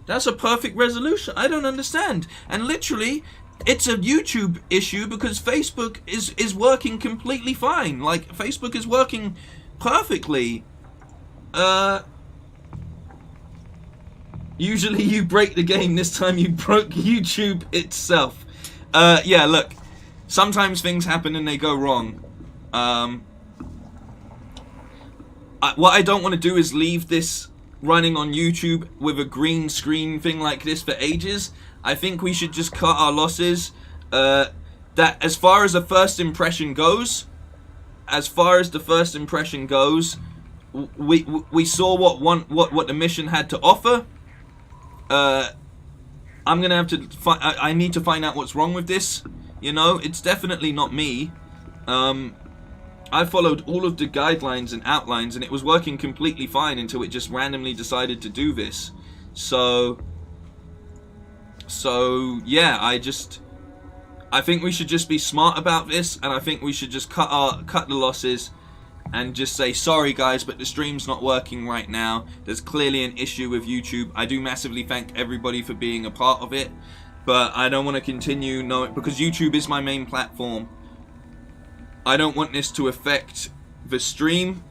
That's a perfect resolution. I don't understand. And literally, it's a YouTube issue because Facebook is working completely fine. Like, Facebook is working perfectly. Usually you break the game. This time you broke YouTube itself. Yeah, look. Sometimes things happen and they go wrong. What I don't want to do is leave this running on YouTube with a green screen thing like this for ages. I think we should just cut our losses. That as far as the first impression goes, we saw what the mission had to offer. I'm gonna have to I need to find out what's wrong with this. You know, it's definitely not me. I followed all of the guidelines and outlines and it was working completely fine until it just randomly decided to do this. So yeah, I think we should just be smart about this, and I think we should just cut the losses and just say, sorry guys, but the stream's not working right now. There's clearly an issue with YouTube. I do massively thank everybody for being a part of it, but I don't want to continue because YouTube is my main platform. I don't want this to affect the stream.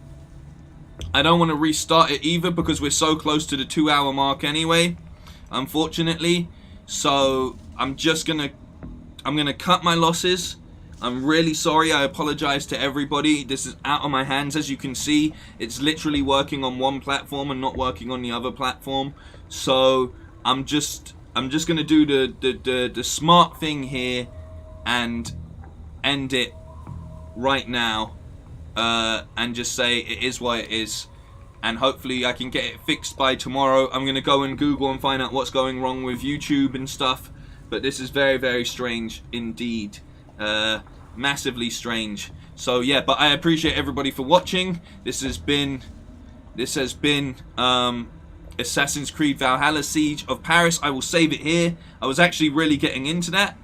I don't want to restart it either because we're so close to the 2-hour mark anyway, unfortunately. So I'm gonna cut my losses. I'm really sorry. I apologize to everybody. This is out of my hands. As you can see, it's literally working on one platform and not working on the other platform. So I'm just gonna do the smart thing here and end it right now, and just say it is what it is, and hopefully I can get it fixed by tomorrow. I'm gonna go and Google and find out what's going wrong with YouTube and stuff, but this is very, very strange indeed. Massively strange. So yeah, but I appreciate everybody for watching. This has been Assassin's Creed Valhalla Siege of Paris. I will save it here. I was actually really getting into that,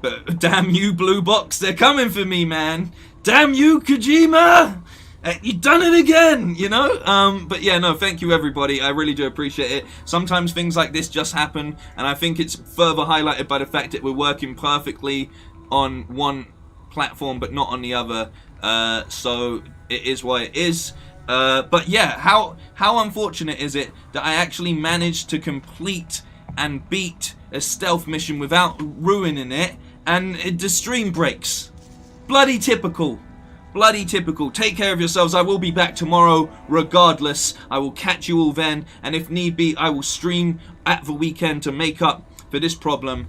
but damn you, Blue Box, they're coming for me, man. Damn you, Kojima, you done it again, you know. But yeah, no, thank you everybody. I really do appreciate it. Sometimes things like this just happen, and I think it's further highlighted by the fact that we're working perfectly on one platform but not on the other. So it is what it is. But yeah, how unfortunate is it that I actually managed to complete and beat a stealth mission without ruining it, and the stream breaks. Bloody typical. Bloody typical. Take care of yourselves. I will be back tomorrow regardless. I will catch you all then, and if need be, I will stream at the weekend to make up for this problem.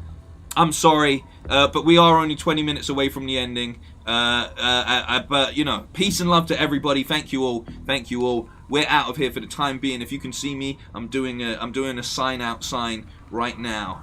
I'm sorry, but we are only 20 minutes away from the ending. But you know, peace and love to everybody. Thank you all. Thank you all. We're out of here for the time being. If you can see me, I'm doing a sign out sign right now.